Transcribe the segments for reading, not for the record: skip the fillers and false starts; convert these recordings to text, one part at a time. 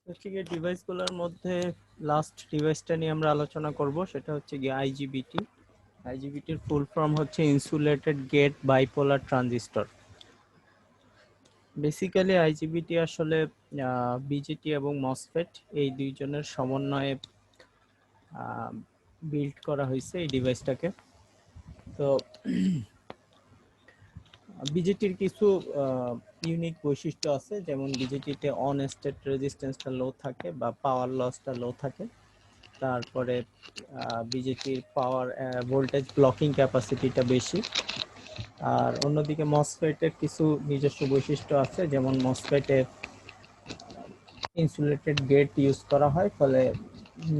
হচ্ছে গিয়ে ডিভাইসগুলোর মধ্যে লাস্ট ডিভাইসটা নিয়ে আমরা আলোচনা করব, সেটা হচ্ছে গিয়ে আইজিবিটি। আইজিবিটির ফুল ফর্ম হচ্ছে insulated gate bipolar transistor. Basically IGBT আসলে বিজেটি এবং মসফেট এই দুইজনের সমন্বয়ে বিল্ড করা হয়েছে এই ডিভাইসটাকে। তো বিজেটির কিছু ইউনিক বৈশিষ্ট্য আছে, যেমন বিজেটিতে অন স্টেট রেজিস্ট্যান্সটা লো থাকে বা পাওয়ার লসটা লো থাকে। তারপরে বিজেটির পাওয়ার ভোল্টেজ ব্লকিং ক্যাপাসিটিটা বেশি। আর অন্যদিকে মসফেটের কিছু নিজস্ব বৈশিষ্ট্য আছে, যেমন মসফেটে ইনসুলেটেড গেট ইউজ করা হয়, ফলে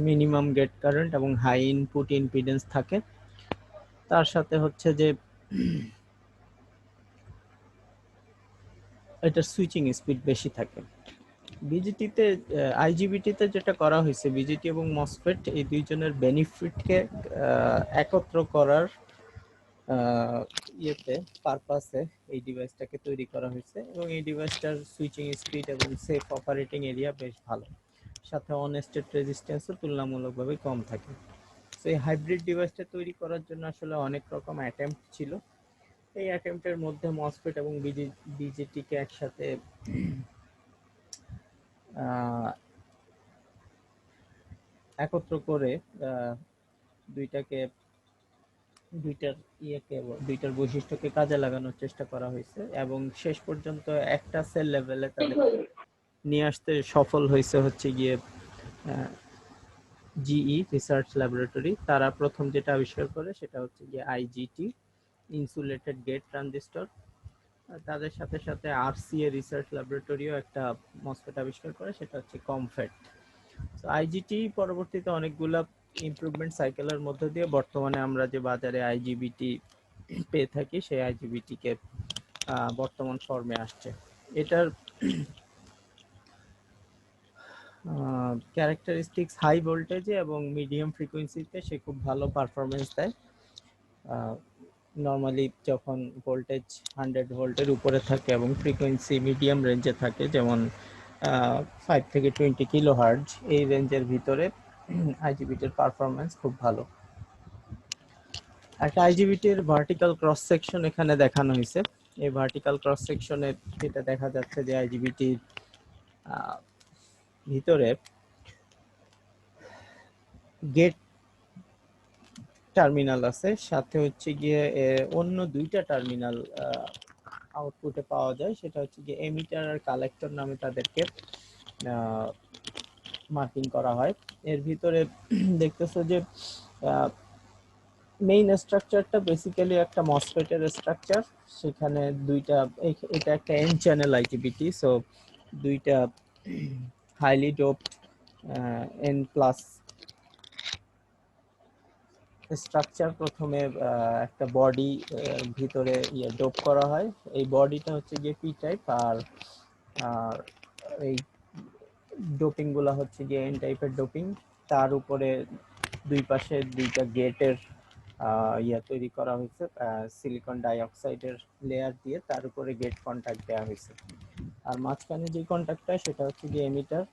মিনিমাম গেট কারেন্ট এবং হাই ইনপুট ইম্পিডেন্স থাকে। তার সাথে হচ্ছে যে এটার সুইচিং স্পিড বেশি থাকে। বিজিটিতে আইজিবিটিতে যেটা করা হয়েছে, বিজিটি এবং মসফেট এই দুইজনের বেনিফিটকে একত্র করার ইয়েতে পারপাসে এই ডিভাইসটাকে তৈরি করা হয়েছে, এবং এই ডিভাইসটার সুইচিং স্পিড এবং সেফ অপারেটিং এরিয়া বেশ ভালো, সাথে অন স্টেট রেজিস্ট্যান্সও তুলনামূলকভাবে কম থাকে। তো এই হাইব্রিড ডিভাইসটা তৈরি করার জন্য আসলে অনেক রকম অ্যাটেম্প্ট ছিল। এই অ্যাটেম্প্টের মধ্যে মসফেট এবং বিজিটিকে একসাথে একত্র করে দুইটাকে দুইটার দুইটার বৈশিষ্ট্যকে কাজে লাগানোর চেষ্টা করা হয়েছে, এবং শেষ পর্যন্ত একটা সেল লেভেলে তাদের নিয়ে আসতে সফল হয়েছে হচ্ছে গিয়ে জিই রিসার্চ ল্যাবরেটরি। তারা প্রথম যেটা আবিষ্কার করে সেটা হচ্ছে গিয়ে আইজিটি, ইনসুলেটেড গেট ট্রানজিস্টর। তাদের সাথে সাথে আরসিএ রিসার্চ ল্যাবরেটরিও একটা মসফেট আবিষ্কার করে, সেটা হচ্ছে কমফেট। তো আইজিটি পরবর্তীতে অনেকগুলা ইমপ্রুভমেন্ট সাইকেলের মধ্য দিয়ে বর্তমানে আমরা যে বাজারে আইজিবিটি পেয়ে থাকি, সেই আইজিবিটিকে বর্তমান ফর্মে আসছে। এটার ক্যারেক্টারিস্টিক্স হাই ভোল্টেজে এবং মিডিয়াম ফ্রিকোয়েন্সিতে সে খুব ভালো পারফরমেন্স দেয়। নর্মালি যখন ভোল্টেজ 100 ভোল্টের উপরে থাকে এবং ফ্রিকোয়েন্সি মিডিয়াম রেঞ্জে থাকে, যেমন 5 থেকে 20 কিলো হার্জ, এই রেঞ্জের ভিতরে আইজিবিটির পারফরমেন্স খুব ভালো। একটা আইজিবিটির ভার্টিক্যাল ক্রস সেকশন এখানে দেখানো হয়েছে। এই ভার্টিক্যাল ক্রস সেকশনে যেটা দেখা যাচ্ছে যে আইজিবিটির ভিতরে গেট টার্মিনাল আছে, সাথে হচ্ছে গিয়ে অন্য দুইটা টার্মিনাল আউটপুটে পাওয়া যায়, সেটা হচ্ছে গিয়ে এমিটার আর কালেক্টর নামে তাদেরকে মার্কিং করা হয়। এর ভিতরে দেখতেছো যে মেইন স্ট্রাকচারটা বেসিক্যালি একটা মসফেটের স্ট্রাকচার। সেখানে দুইটা, এটা একটা এন চ্যানেল আইজিবিটি, সো দুইটা highly doped N plus structure প্রথমে একটা বডি ভিতরে ডোপ করা হয়। এই বডিটা হচ্ছে গিয়ে পি টাইপ, আর এই ডোপিং গুলা হচ্ছে গিয়ে এন টাইপের ডোপিং। তার উপরে দুই পাশে দুইটা গেটের তৈরি করা হয়েছে সিলিকন ডাইঅক্সাইডের লেয়ার দিয়ে, তার উপরে গেট কন্টাক্ট দেওয়া হয়েছে। আর মাঝখানে যে কন্টাক্টটা সেটা হচ্ছে গিয়ে এমিটার।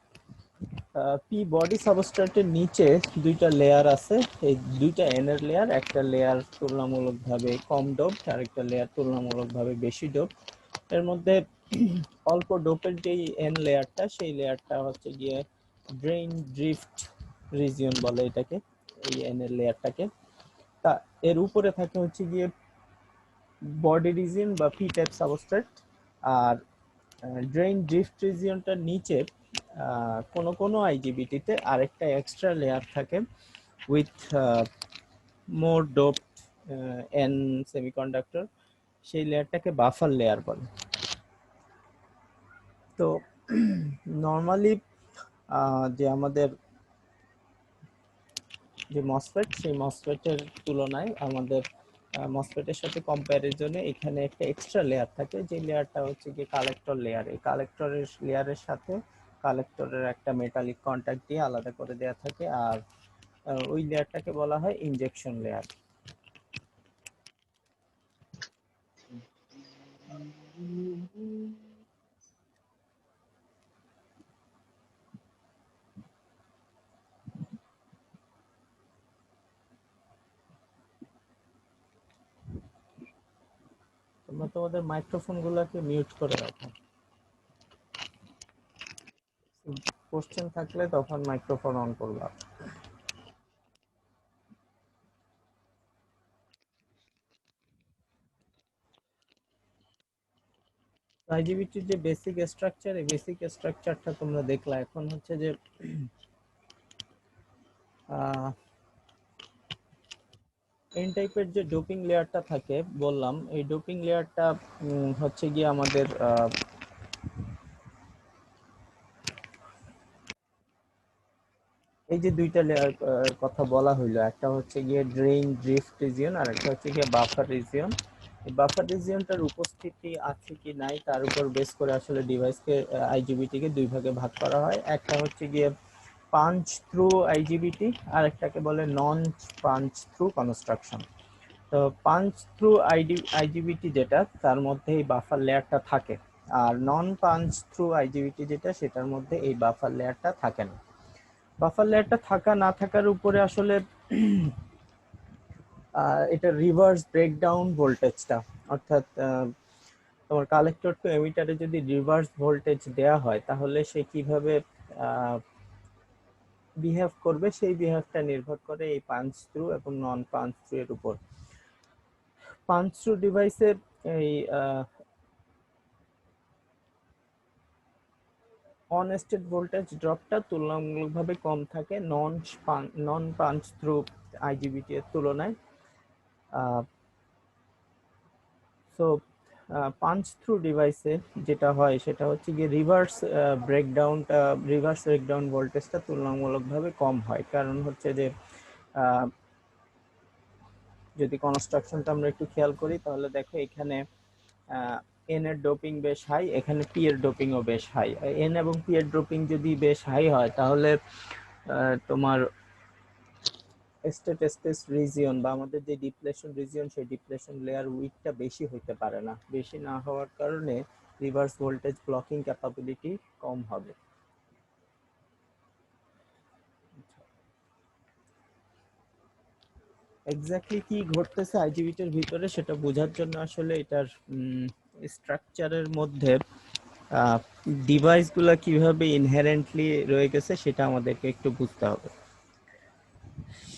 পি বডি সাবস্ট্রেটের নিচে দুইটা লেয়ার আছে, এই দুইটা এন এর লেয়ার, একটা লেয়ার তুলনামূলকভাবে কম ডোপ, আর একটা লেয়ার তুলনামূলকভাবে বেশি ডোপ। এর মধ্যে অল্প ডোপের যেই এন লেয়ারটা, সেই লেয়ারটা হচ্ছে গিয়ে ড্রেইন ড্রিফট রিজিয়ন বলে এটাকে, এই এন এর লেয়ারটাকে। তা এর উপরে থাকে হচ্ছে গিয়ে বডি রিজিয়ন বা পি টাইপ সাবস্ট্রেট। আর ড্রেইন ড্রিফট রিজিয়নটার নিচে কোনো কোনো আইজিবিটিতে আরেকটা এক্সট্রা লেয়ার থাকে with more dope N semiconductor, সেই লেয়ারটাকে বাফার লেয়ার বলে। তো নর্মালি যে আমাদের যে মসফেট, সেই মসফেটের তুলনায় আমাদের মসফেটের সাথে কম্প্যারিজনে এখানে একটা এক্সট্রা লেয়ার থাকে, যে লেয়ারটা হচ্ছে কি কালেক্টর লেয়ার। এই কালেক্টরের লেয়ারের সাথে কালেক্টরের একটা মেটালিক কন্ট্যাক্ট দিয়ে আলাদা করে দেওয়া থাকে, আর ওই লেয়ারটাকে বলা হয় ইনজেকশন লেয়ার। তোমরা তোমাদের মাইক্রোফোন গুলাকে মিউট করে রাখো। কোশ্চেন থাকলে তখন মাইক্রোফোন অন করবা। আইজিবিটির যে বেসিক স্ট্রাকচার, এই বেসিক স্ট্রাকচারটা তোমরা দেখলা। এখন হচ্ছে যে এন টাইপের যে ডোপিং লেয়ারটা থাকে বললাম, এই ডোপিং লেয়ারটা হচ্ছে গিয়ে আমাদের এই যে দুইটা লেয়ার কথা বলা হইলো, একটা হচ্ছে গিয়ে ড্রেইন ড্রিফট রিজিয়ন আর একটা হচ্ছে গিয়ে বাফার রিজিয়ন। এই বাফার রিজিয়নটার উপস্থিতি আছে কি নাই তার উপর বেস করে আসলে ডিভাইসকে আইজিবিটিকে দুই ভাগে ভাগ করা হয়। একটা হচ্ছে গিয়ে পাঞ্চ থ্রু আইজিবিটি আর একটাকে বলে নন পাঞ্চ থ্রু কনস্ট্রাকশন। তো পাঞ্চ থ্রু আইজিবিটি যেটা, তার মধ্যে এই বাফার লেয়ারটা থাকে, আর নন পাঞ্চ থ্রু আইজিবিটি যেটা, সেটার মধ্যে এই বাফার লেয়ারটা থাকে না। বাফার লেয়ারটা থাকা না থাকার উপরে আসলে এটা রিভার্স ব্রেকডাউন ভোল্টেজটা, অর্থাৎ তোমার কালেক্টর টু এমিটারে যদি রিভার্স ভোল্টেজ দেয়া হয় তাহলে সে কিভাবে বিহেভ করবে, সেই বিহেভটা নির্ভর করে এই পাঞ্চ থ্রু এবং নন পাঞ্চ থ্রু এর উপর। পাঞ্চ থ্রু ডিভাইসের এই অন স্টেট ভোল্টেজ ড্রপটা তুলনামূলকভাবে কম থাকে নন পাঞ্চ থ্রু আইজিবিটি এর তুলনায়। সো পাঞ্চ থ্রু ডিভাইসে যেটা হয় সেটা হচ্ছে গিয়ে রিভার্স ব্রেকডাউন ভোল্টেজটা তুলনামূলকভাবে কম হয়। কারণ হচ্ছে যে যদি কনস্ট্রাকশনটা আমরা একটু খেয়াল করি তাহলে দেখো এখানে এন এর ডোপিং বেশ হাই, এখানে পি এর ডোপিংও বেশ হাই। এন এবং পি এর ডোপিং যদি বেশ হাই হয় তাহলে তোমার স্টেট রিজিয়ন বা আমাদের যে ডিপ্লেশন রিজিয়ন, সেই ডিপ্লেশন লেয়ার উইডটা বেশি হইতে পারে না। বেশি না হওয়ার কারণে রিভার্স ভোল্টেজ ব্লকিং ক্যাপাবিলিটি কম হবে। এক্স্যাক্টলি কি ঘটতেছে আইজিবিটির ভিতরে সেটা বোঝার জন্য আসলে এটার স্ট্রাকচারের মধ্যে ডিভাইসগুলো কিভাবে ইনহেরেন্টলি রয়ে গেছে সেটা আমাদেরকে একটু বুঝতে হবে।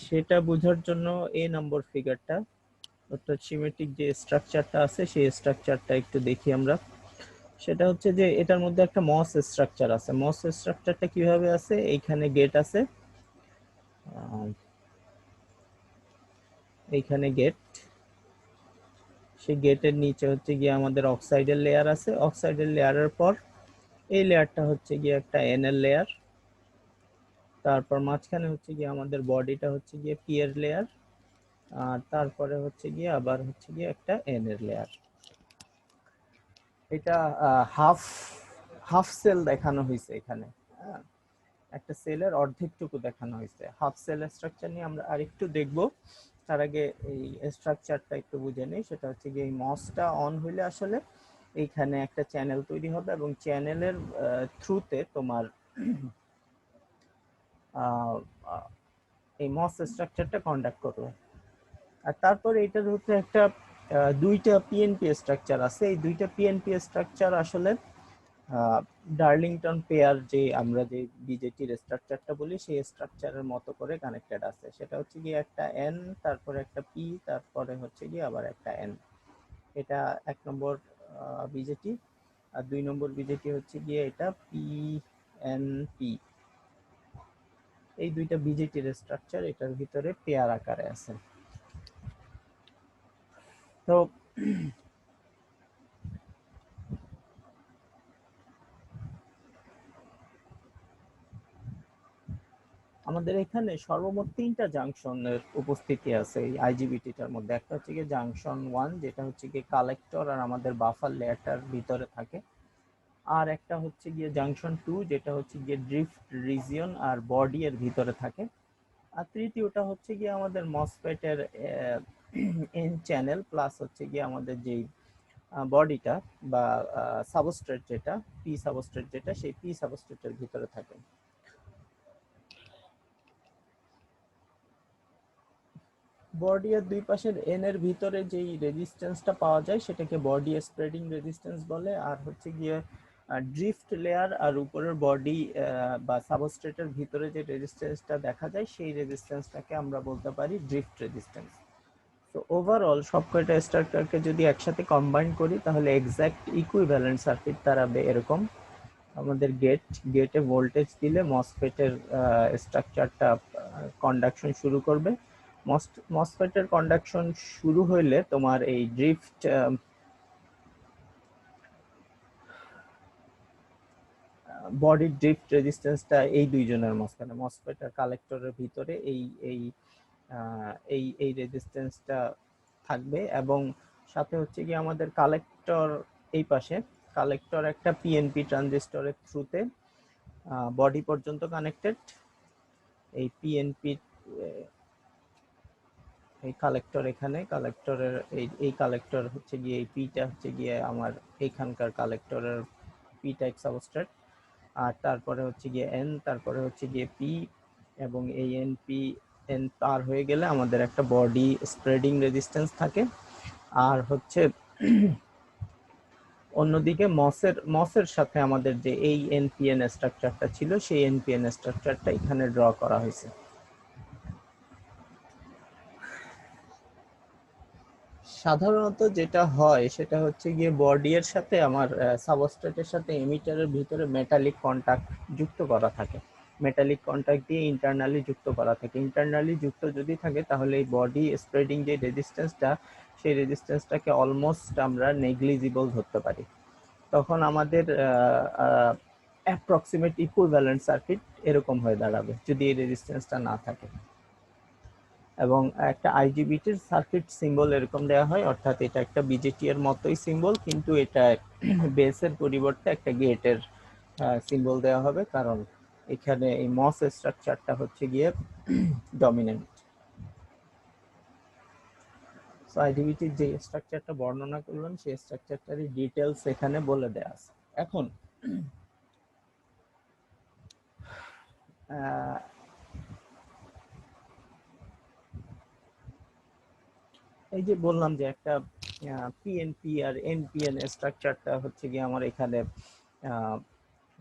সেটা বোঝার জন্য এ নম্বর ফিগারটা, অর্থাৎ সিমেট্রিক যে স্ট্রাকচারটা আছে সেই স্ট্রাকচারটা একটু দেখি আমরা। সেটা হচ্ছে যে এটার মধ্যে একটা মস স্ট্রাকচার আছে। মস স্ট্রাকচারটা কিভাবে আছে, এইখানে গেট আছে, এইখানে গেট, সেই গেটের নিচে হচ্ছে গিয়ে আমাদের অক্সাইডের লেয়ার আছে। অক্সাইডের লেয়ারের পর এই লেয়ারটা হচ্ছে গিয়ে একটা এন এর লেয়ার, তারপর মাঝখানে হচ্ছে গিয়ে আমাদের বডিটা হচ্ছে গিয়ে পি এর লেয়ার, আর তারপরে হচ্ছে গিয়ে আবার হচ্ছে গিয়ে একটা এন এর লেয়ার। এটা হাফ হাফ সেল দেখানো হয়েছে এখানে। একটা সেলের অর্ধেকটুকু দেখানো হয়েছে। হাফ সেল স্ট্রাকচার নিয়ে আমরা আরেকটু দেখব। তার আগে এই স্ট্রাকচারটা একটু বুঝে নেই। সেটা হচ্ছে গিয়ে এই মসটা অন হইলে আসলে এইখানে একটা চ্যানেল তৈরি হবে এবং চ্যানেলের থ্রুতে তোমার এই মস স্ট্রাকচারটা কন্ডাক্ট করবে। আর তারপরে এটার হচ্ছে একটা দুইটা পিএনপি স্ট্রাকচার আছে। এই দুইটা পিএনপি স্ট্রাকচার আসলে ডার্লিংটন পেয়ার, যে আমরা যে বিজেটির স্ট্রাকচারটা বলি, সেই স্ট্রাকচারের মতো করে কানেক্টেড আছে। সেটা হচ্ছে গিয়ে একটা এন, তারপরে একটা পি, তারপরে হচ্ছে গিয়ে আবার একটা এন। এটা এক নম্বর বিজেটি। আর দুই নম্বর বিজেটি হচ্ছে গিয়ে এটা পি এন পি। এই দুইটা বিজেটির স্ট্রাকচার এটার ভিতরে পেয়ার আকারে আছে। তো আমাদের এখানে সর্বমোট 3টা জাংশনের উপস্থিতি আছে এই আইজিবিটিটার মধ্যে। একটা হচ্ছে গিয়ে জাংশন 1, যেটা হচ্ছে গিয়ে কালেক্টর আর আমাদের বাফার লেয়ারটার ভিতরে থাকে। আর একটা হচ্ছে গিয়ে জাংশন 2, যেটা হচ্ছে গিয়ে ড্রিফট রিজিয়ন আর বডি এর ভিতরে থাকে। আর তৃতীয়টা হচ্ছে গিয়ে আমাদের মসফেটের এন চ্যানেল প্লাস হচ্ছে গিয়ে আমাদের যেই বডিটা বা সাবস্ট্রেট যেটা, পি সাবস্ট্রেট যেটা, সেই পি সাবস্ট্রেটের ভিতরে থাকে। বডি এর দুই পাশের এন এর ভিতরে যেই রেজিস্ট্যান্সটা পাওয়া যায় সেটাকে বডি স্প্রেডিং রেজিস্ট্যান্স বলে, আর হচ্ছে গিয়ে ড্রিফট লেয়ার আর উপরের বডি বা সাবস্ট্রেটের ভিতরে যে রেজিস্ট্যান্সটা দেখা যায় সেই রেজিস্ট্যান্সটাকে আমরা বলতে পারি ড্রিফট রেজিস্ট্যান্স। তো ওভারঅল সব কয়টা স্ট্রাকচারকে যদি একসাথে কম্বাইন করি তাহলে এক্সাক্ট ইকুইভ্যালেন্ট সার্কিট দাঁড়াবে এরকম। আমাদের গেটে ভোল্টেজ দিলে মসফেটের স্ট্রাকচারটা কন্ডাকশন শুরু করবে। মসফেটের কন্ডাকশন শুরু হইলে তোমার এই ড্রিফট বডি ড্রিফট রেজিস্ট্যান্সটা এই দুইজনের মাঝখানে মসফেট আর কালেক্টরের ভিতরে এই এই এই রেজিস্ট্যান্সটা থাকবে। এবং সাথে হচ্ছে কি আমাদের কালেক্টর এই পাশে কালেক্টর একটা পিএনপি ট্রানজিস্টরের থ্রুতে বডি পর্যন্ত কানেক্টেড। এই পিএনপি এই কালেক্টর এখানে কালেক্টরের এই কালেক্টর হচ্ছে গিয়ে এই পিটা হচ্ছে গিয়ে আমার এইখানকার কালেক্টরের পি টাইপ সাবস্ট্রেট, আর তারপরে হচ্ছে গিয়ে এন, তারপরে হচ্ছে গিয়ে পি, এবং এই এন পার হয়ে গেলে আমাদের একটা বডি স্প্রেডিং রেজিস্ট্যান্স থাকে। আর হচ্ছে অন্যদিকে মসের সাথে আমাদের যে এই এনপিএন স্ট্রাকচারটা ছিল সেই এনপিএন স্ট্রাকচারটা এখানে ড্র করা হয়েছে। সাধারণত যেটা হয় সেটা হচ্ছে গিয়ে বডি এর সাথে আমার সাবস্ট্রেটের সাথে এমিটারের ভিতরে মেটালিক কন্টাক্ট যুক্ত করা থাকে, মেটালিক কন্টাক্ট দিয়ে ইন্টারনালি যুক্ত করা থাকে। ইন্টারনালি যুক্ত যদি থাকে তাহলে এই বডি স্প্রেডিং যে রেজিস্ট্যান্সটা সেই রেজিস্ট্যান্সটাকে অলমোস্ট আমরা নেগলিজিবল ধরতে পারি। তখন আমাদের অ্যাপ্রক্সিমেট ইকুইভ্যালেন্ট সার্কিট এরকম হয়ে দাঁড়াবে যদি এই রেজিস্ট্যান্সটা না থাকে। এবং একটা আইজিবিটির সার্কিট সিম্বল এরকম দেওয়া হয়, অর্থাৎ এটা একটা বিজেটি এর মতোই সিম্বল, কিন্তু এটা বেসের পরিবর্তে একটা গেটের সিম্বল দেওয়া হবে, কারণ এখানে এই মস স্ট্রাকচারটা হচ্ছে গিয়ে ডমিনেন্ট। সো আইজিবিটির যে স্ট্রাকচারটা বর্ণনা করলাম সেই স্ট্রাকচারটারই ডিটেলস এখানে বলে দেওয়া আছে। এখন এই যে বললাম যে একটা পিএনপি আর এনপিএন স্ট্রাকচারটা হচ্ছে গিয়ে আমার এখানে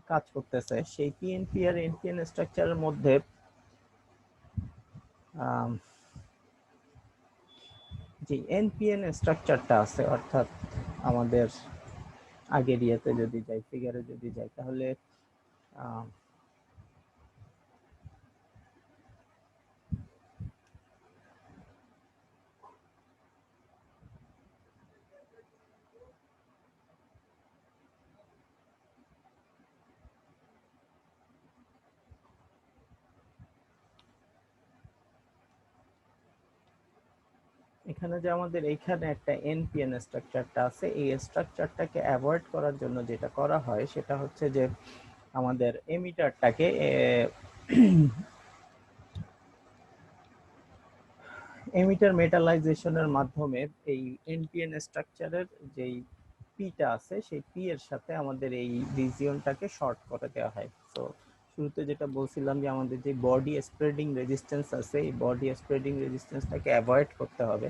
কাজ করতেছে। সেই পিএনপি আর এনপিএন স্ট্রাকচারের মধ্যে যে এনপিএন স্ট্রাকচারটা আছে, অর্থাৎ আমাদের আগের ইয়েতে যদি যাই, ফিগারে যদি যাই, তাহলে এখানে যে আমাদের এইখানে একটা এনপিএন স্ট্রাকচারটা আছে, এই স্ট্রাকচারটাকে অ্যাভয়েড করার জন্য যেটা করা হয় সেটা হচ্ছে যে আমাদের এমিটারটাকে এমিটার মেটালাইজেশনের মাধ্যমে এই এনপিএন স্ট্রাকচারের যেই পিটা আছে সেই পি এর সাথে আমাদের এই রিজিয়নটাকে শর্ট করে দেওয়া হয়। তো শুরুতে যেটা বলছিলাম যে আমাদের যে বডি স্প্রেডিং রেজিস্ট্যান্স আছে এই বডি স্প্রেডিং রেজিস্ট্যান্সটাকে অ্যাভয়েড করতে হবে।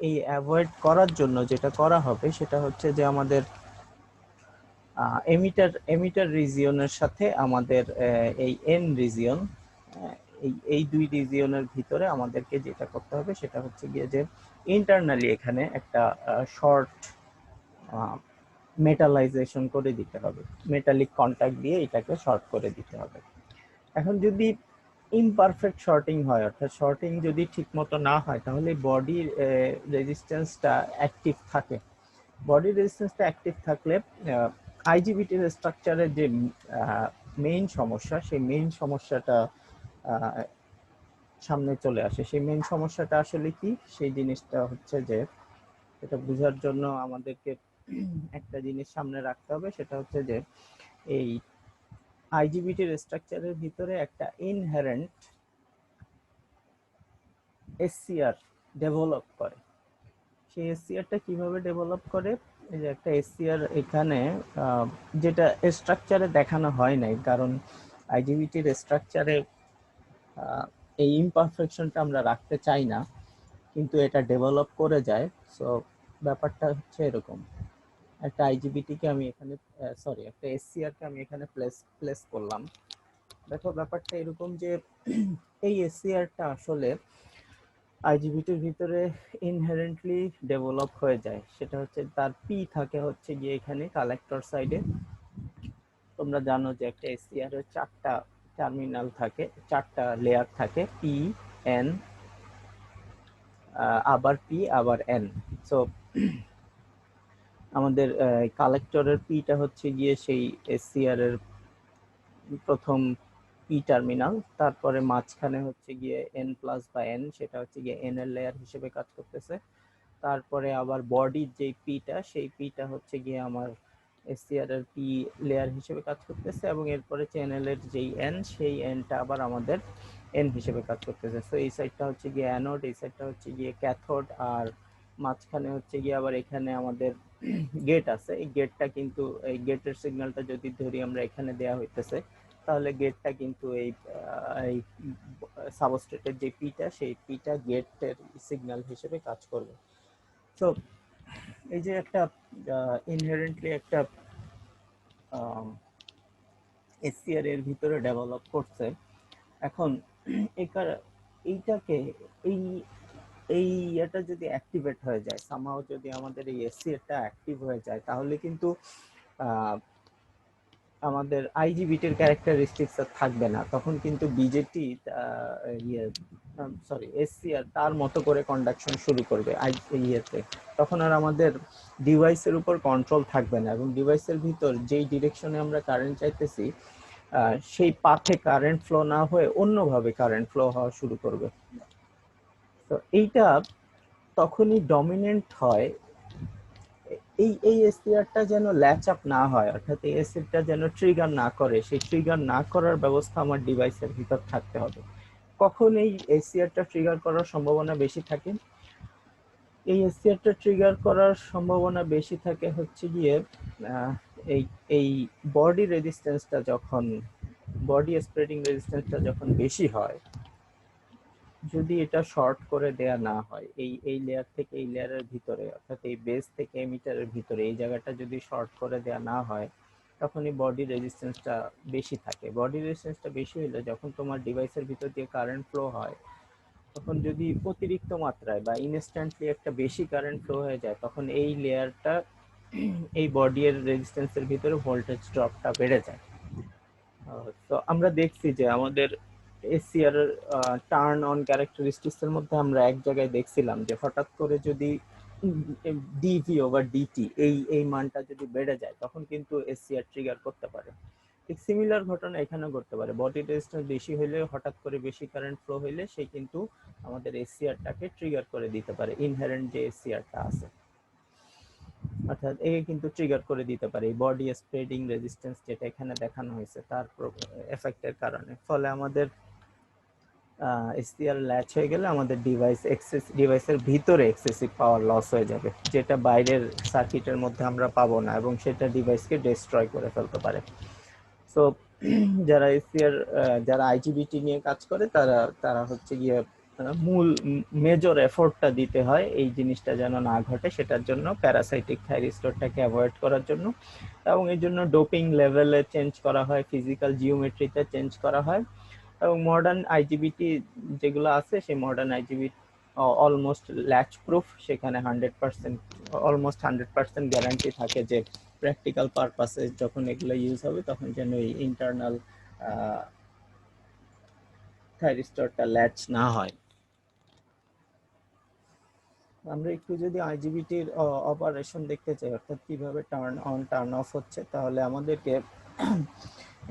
এই অ্যাভয়েড করার জন্য যেটা করা হবে সেটা হচ্ছে যে আমাদের এমিটার রিজিয়নের সাথে আমাদের এই এন রিজিয়ন, এই দুই রিজিয়নের ভিতরে আমাদেরকে যেটা করতে হবে সেটা হচ্ছে গিয়ে যে ইন্টারনালি এখানে একটা শর্ট মেটালাইজেশন করে দিতে হবে, মেটালিক কন্টাক্ট দিয়ে এটাকে শর্ট করে দিতে হবে। এখন যদি ইমপারফেক্ট শর্টিং হয়, অর্থাৎ শর্টিং যদি ঠিক মতো না হয়, তাহলে বডির রেজিস্ট্যান্সটা অ্যাক্টিভ থাকে। বডি রেজিস্ট্যান্সটা অ্যাক্টিভ থাকলে আইজিবিটির স্ট্রাকচারের যে মেইন সমস্যা সেই মেইন সমস্যাটা সামনে চলে আসে। সেই মেইন সমস্যাটা আসলে কি, সেই জিনিসটা হচ্ছে যে এটা বোঝার জন্য আমাদেরকে একটা জিনিস সামনে রাখতে হবে, সেটা হচ্ছে যে এই আইজিবিটির স্ট্রাকচারের ভিতরে একটা ইনহেরেন্ট এসসিআর ডেভেলপ করে। সেই এসসিআরটা কিভাবে ডেভেলপ করে, এই যে একটা এসসিআর এখানে যেটা স্ট্রাকচারে দেখানো হয় নাই, কারণ আইজিবিটির স্ট্রাকচারে এই ইমপারফেকশনটা আমরা রাখতে চাই না। কিন্তু এটা ডেভেলপ করে যায়। সো ব্যাপারটা হচ্ছে এরকম, একটা আইজিবিটি কে আমি এখানে সরি একটা এসসিআর কে আমি এখানে প্লেস করলাম। দেখো ব্যাপারটা এরকম যে এই এসসিআরটা আসলে আইজিবিটির ভিতরে ইনহেরেন্টলি ডেভেলপ হয়ে যায়। সেটা হচ্ছে তার পি থাকে হচ্ছে গিয়ে এখানে কালেক্টর সাইডে। তোমরা জানো যে একটা এসসিআর এর চারটা টার্মিনাল থাকে, চারটা লেয়ার থাকে, পি এন আবার পি আবার এন। সো আমাদের কালেক্টরের পিটা হচ্ছে গিয়ে সেই এসসিআর এর প্রথম পি টার্মিনাল, তারপরে মাঝখানে হচ্ছে গিয়ে এন প্লাস বা এন, সেটা হচ্ছে গিয়ে এন এর লেয়ার হিসেবে কাজ করতেছে। তারপরে আবার বডির যে পিটা, সেই পিটা হচ্ছে গিয়ে আমার এসসিআর এর পি লেয়ার হিসেবে কাজ করতেছে, এবং এরপরে চ্যানেল এর যেই এন, সেই এনটা আবার আমাদের এন হিসেবে কাজ করতেছে। সো এই সাইডটা হচ্ছে গিয়ে অ্যানোড, এই সাইডটা হচ্ছে গিয়ে ক্যাথোড, আর মাঝখানে হচ্ছে গিয়ে আবার এখানে আমাদের গেট আছে। এই গেটটা কিন্তু এই গেটের সিগন্যালটা যদি ধরি আমরা এখানে দেয়া হইতেছে, তাহলে গেটটা কিন্তু এই সাবস্ট্রেটের যে পিটা, সেই পিটা গেটের সিগন্যাল হিসেবে কাজ করবে। তো এই যে একটা ইনহেরেন্টলি একটা এসসিআর এর ভিতরে ডেভেলপ করছে। এখন এইটাকে এই এই এটা যদি অ্যাক্টিভেট হয়ে যায়, সামহাও যদি আমাদের এই এসসিআরটা অ্যাক্টিভ হয়ে যায়, তাহলে কিন্তু আমাদের আইজিবিটির ক্যারেক্টারিস্টিক্স আর থাকবে না। তখন কিন্তু বিজেটি সরি এসসিআর তার মতো করে কন্ডাকশন শুরু করবে ইয়েতে। তখন আর আমাদের ডিভাইসের উপর কন্ট্রোল থাকবে না, এবং ডিভাইসের ভিতর যেই ডিরেকশনে আমরা কারেন্ট চাইতেছি সেই পাথে কারেন্ট ফ্লো না হয়ে অন্যভাবে কারেন্ট ফ্লো হওয়া শুরু করবে। তো এইটা তখনই ডমিনেন্ট হয়, এই এসপিআরটা যেন ল্যাচ আপ না হয়, অর্থাৎ এই এসিডটা যেন ট্রিগার না করে, সেই ট্রিগার না করার ব্যবস্থা আমার ডিভাইসের ভিতর থাকতে হবে। কখন এই এসিআরটা ট্রিগার করার সম্ভাবনা বেশি থাকে? এই এসিআরটা ট্রিগার করার সম্ভাবনা বেশি থাকে হচ্ছে গিয়ে এই এই বডি রেজিস্ট্যান্সটা যখন, বডি স্প্রেডিং রেজিস্ট্যান্সটা যখন বেশি হয়, যদি এটা শর্ট করে দেয়া না হয়, এই লেয়ার থেকে এই লেয়ারের ভিতরে, অর্থাৎ এই বেস থেকে এমিটারের ভিতরে এই জায়গাটা যদি শর্ট করে দেয়া না হয়, তখনই বডি রেজিস্ট্যান্সটা বেশি থাকে। বডি রেজিস্ট্যান্সটা বেশি হলে যখন তোমার ডিভাইসের ভিতর দিয়ে কারেন্ট ফ্লো হয়, তখন যদি অতিরিক্ত মাত্রায় বা ইনস্ট্যান্টলি একটা বেশি কারেন্ট ফ্লো হয়ে যায়, তখন এই লেয়ারটা এই বডি এর রেজিস্ট্যান্সের ভিতরে ভোল্টেজ ড্রপটা বেড়ে যায়। তো আমরা দেখছি যে আমাদের এসিআর টার্ন অন ক্যারেক্টারিস্টিক্স এর মধ্যে আমরা এক জায়গায় দেখছিলাম যে হঠাৎ করে যদি ডিভি ওভার ডিটি এই মানটা যদি বেড়ে যায়, তখন কিন্তু এসিআর ট্রিগার করতে পারে। ঠিক সিমিলার ঘটনা এখানেও ঘটতে পারে। বডি রেজিস্ট্যান্স বেশি হইলে, হঠাৎ করে বেশি কারেন্ট ফ্লো হইলে, সে কিন্তু আমাদের এসিআরটাকে ট্রিগার করে দিতে পারে। ইনহেরেন্ট যে এসিআরটা আছে, অর্থাৎ একে কিন্তু ট্রিগার করে দিতে পারে এই বডি স্প্রেডিং রেজিস্ট্যান্স যেটা এখানে দেখানো হয়েছে তার এফেক্টের কারণে। ফলে আমাদের এসসিআর ল্যাচ হয়ে গেলে আমাদের ডিভাইসের ভিতরে এক্সেসিভ পাওয়ার লস হয়ে যাবে, যেটা বাইরের সার্কিটের মধ্যে আমরা পাবো না, এবং সেটা ডিভাইসকে ডিস্ট্রয় করে ফেলতে পারে। সো যারা এসসিআর যারা আইজিবিটি নিয়ে কাজ করে, তারা তারা হচ্ছে গিয়ে মূল মেজর এফোর্টটা দিতে হয় এই জিনিসটা যেন না ঘটে, সেটার জন্য প্যারাসাইটিক থাইরিস্টরটাকে অ্যাভয়েড করার জন্য। এবং এই জন্য ডোপিং লেভেলে চেঞ্জ করা হয়, ফিজিক্যাল জিওমেট্রিতে চেঞ্জ করা হয়, এবং মডার্ন আইজিবিটি যেগুলো আছে, সেই মডার্ন আইজিবিটি অলমোস্ট ল্যাচ প্রুফ। সেখানে 100% অলমোস্ট 100% গ্যারান্টি থাকে যে প্র্যাকটিক্যাল পারপাসে যখন এগুলো ইউজ হবে, তখন যেন এই ইন্টারনাল থাইরিস্টরটা ল্যাচ না হয়। আমরা একটু যদি আইজিবিটির অপারেশন দেখতে চাই, অর্থাৎ কিভাবে টার্ন অন টার্ন অফ হচ্ছে, তাহলে আমাদেরকে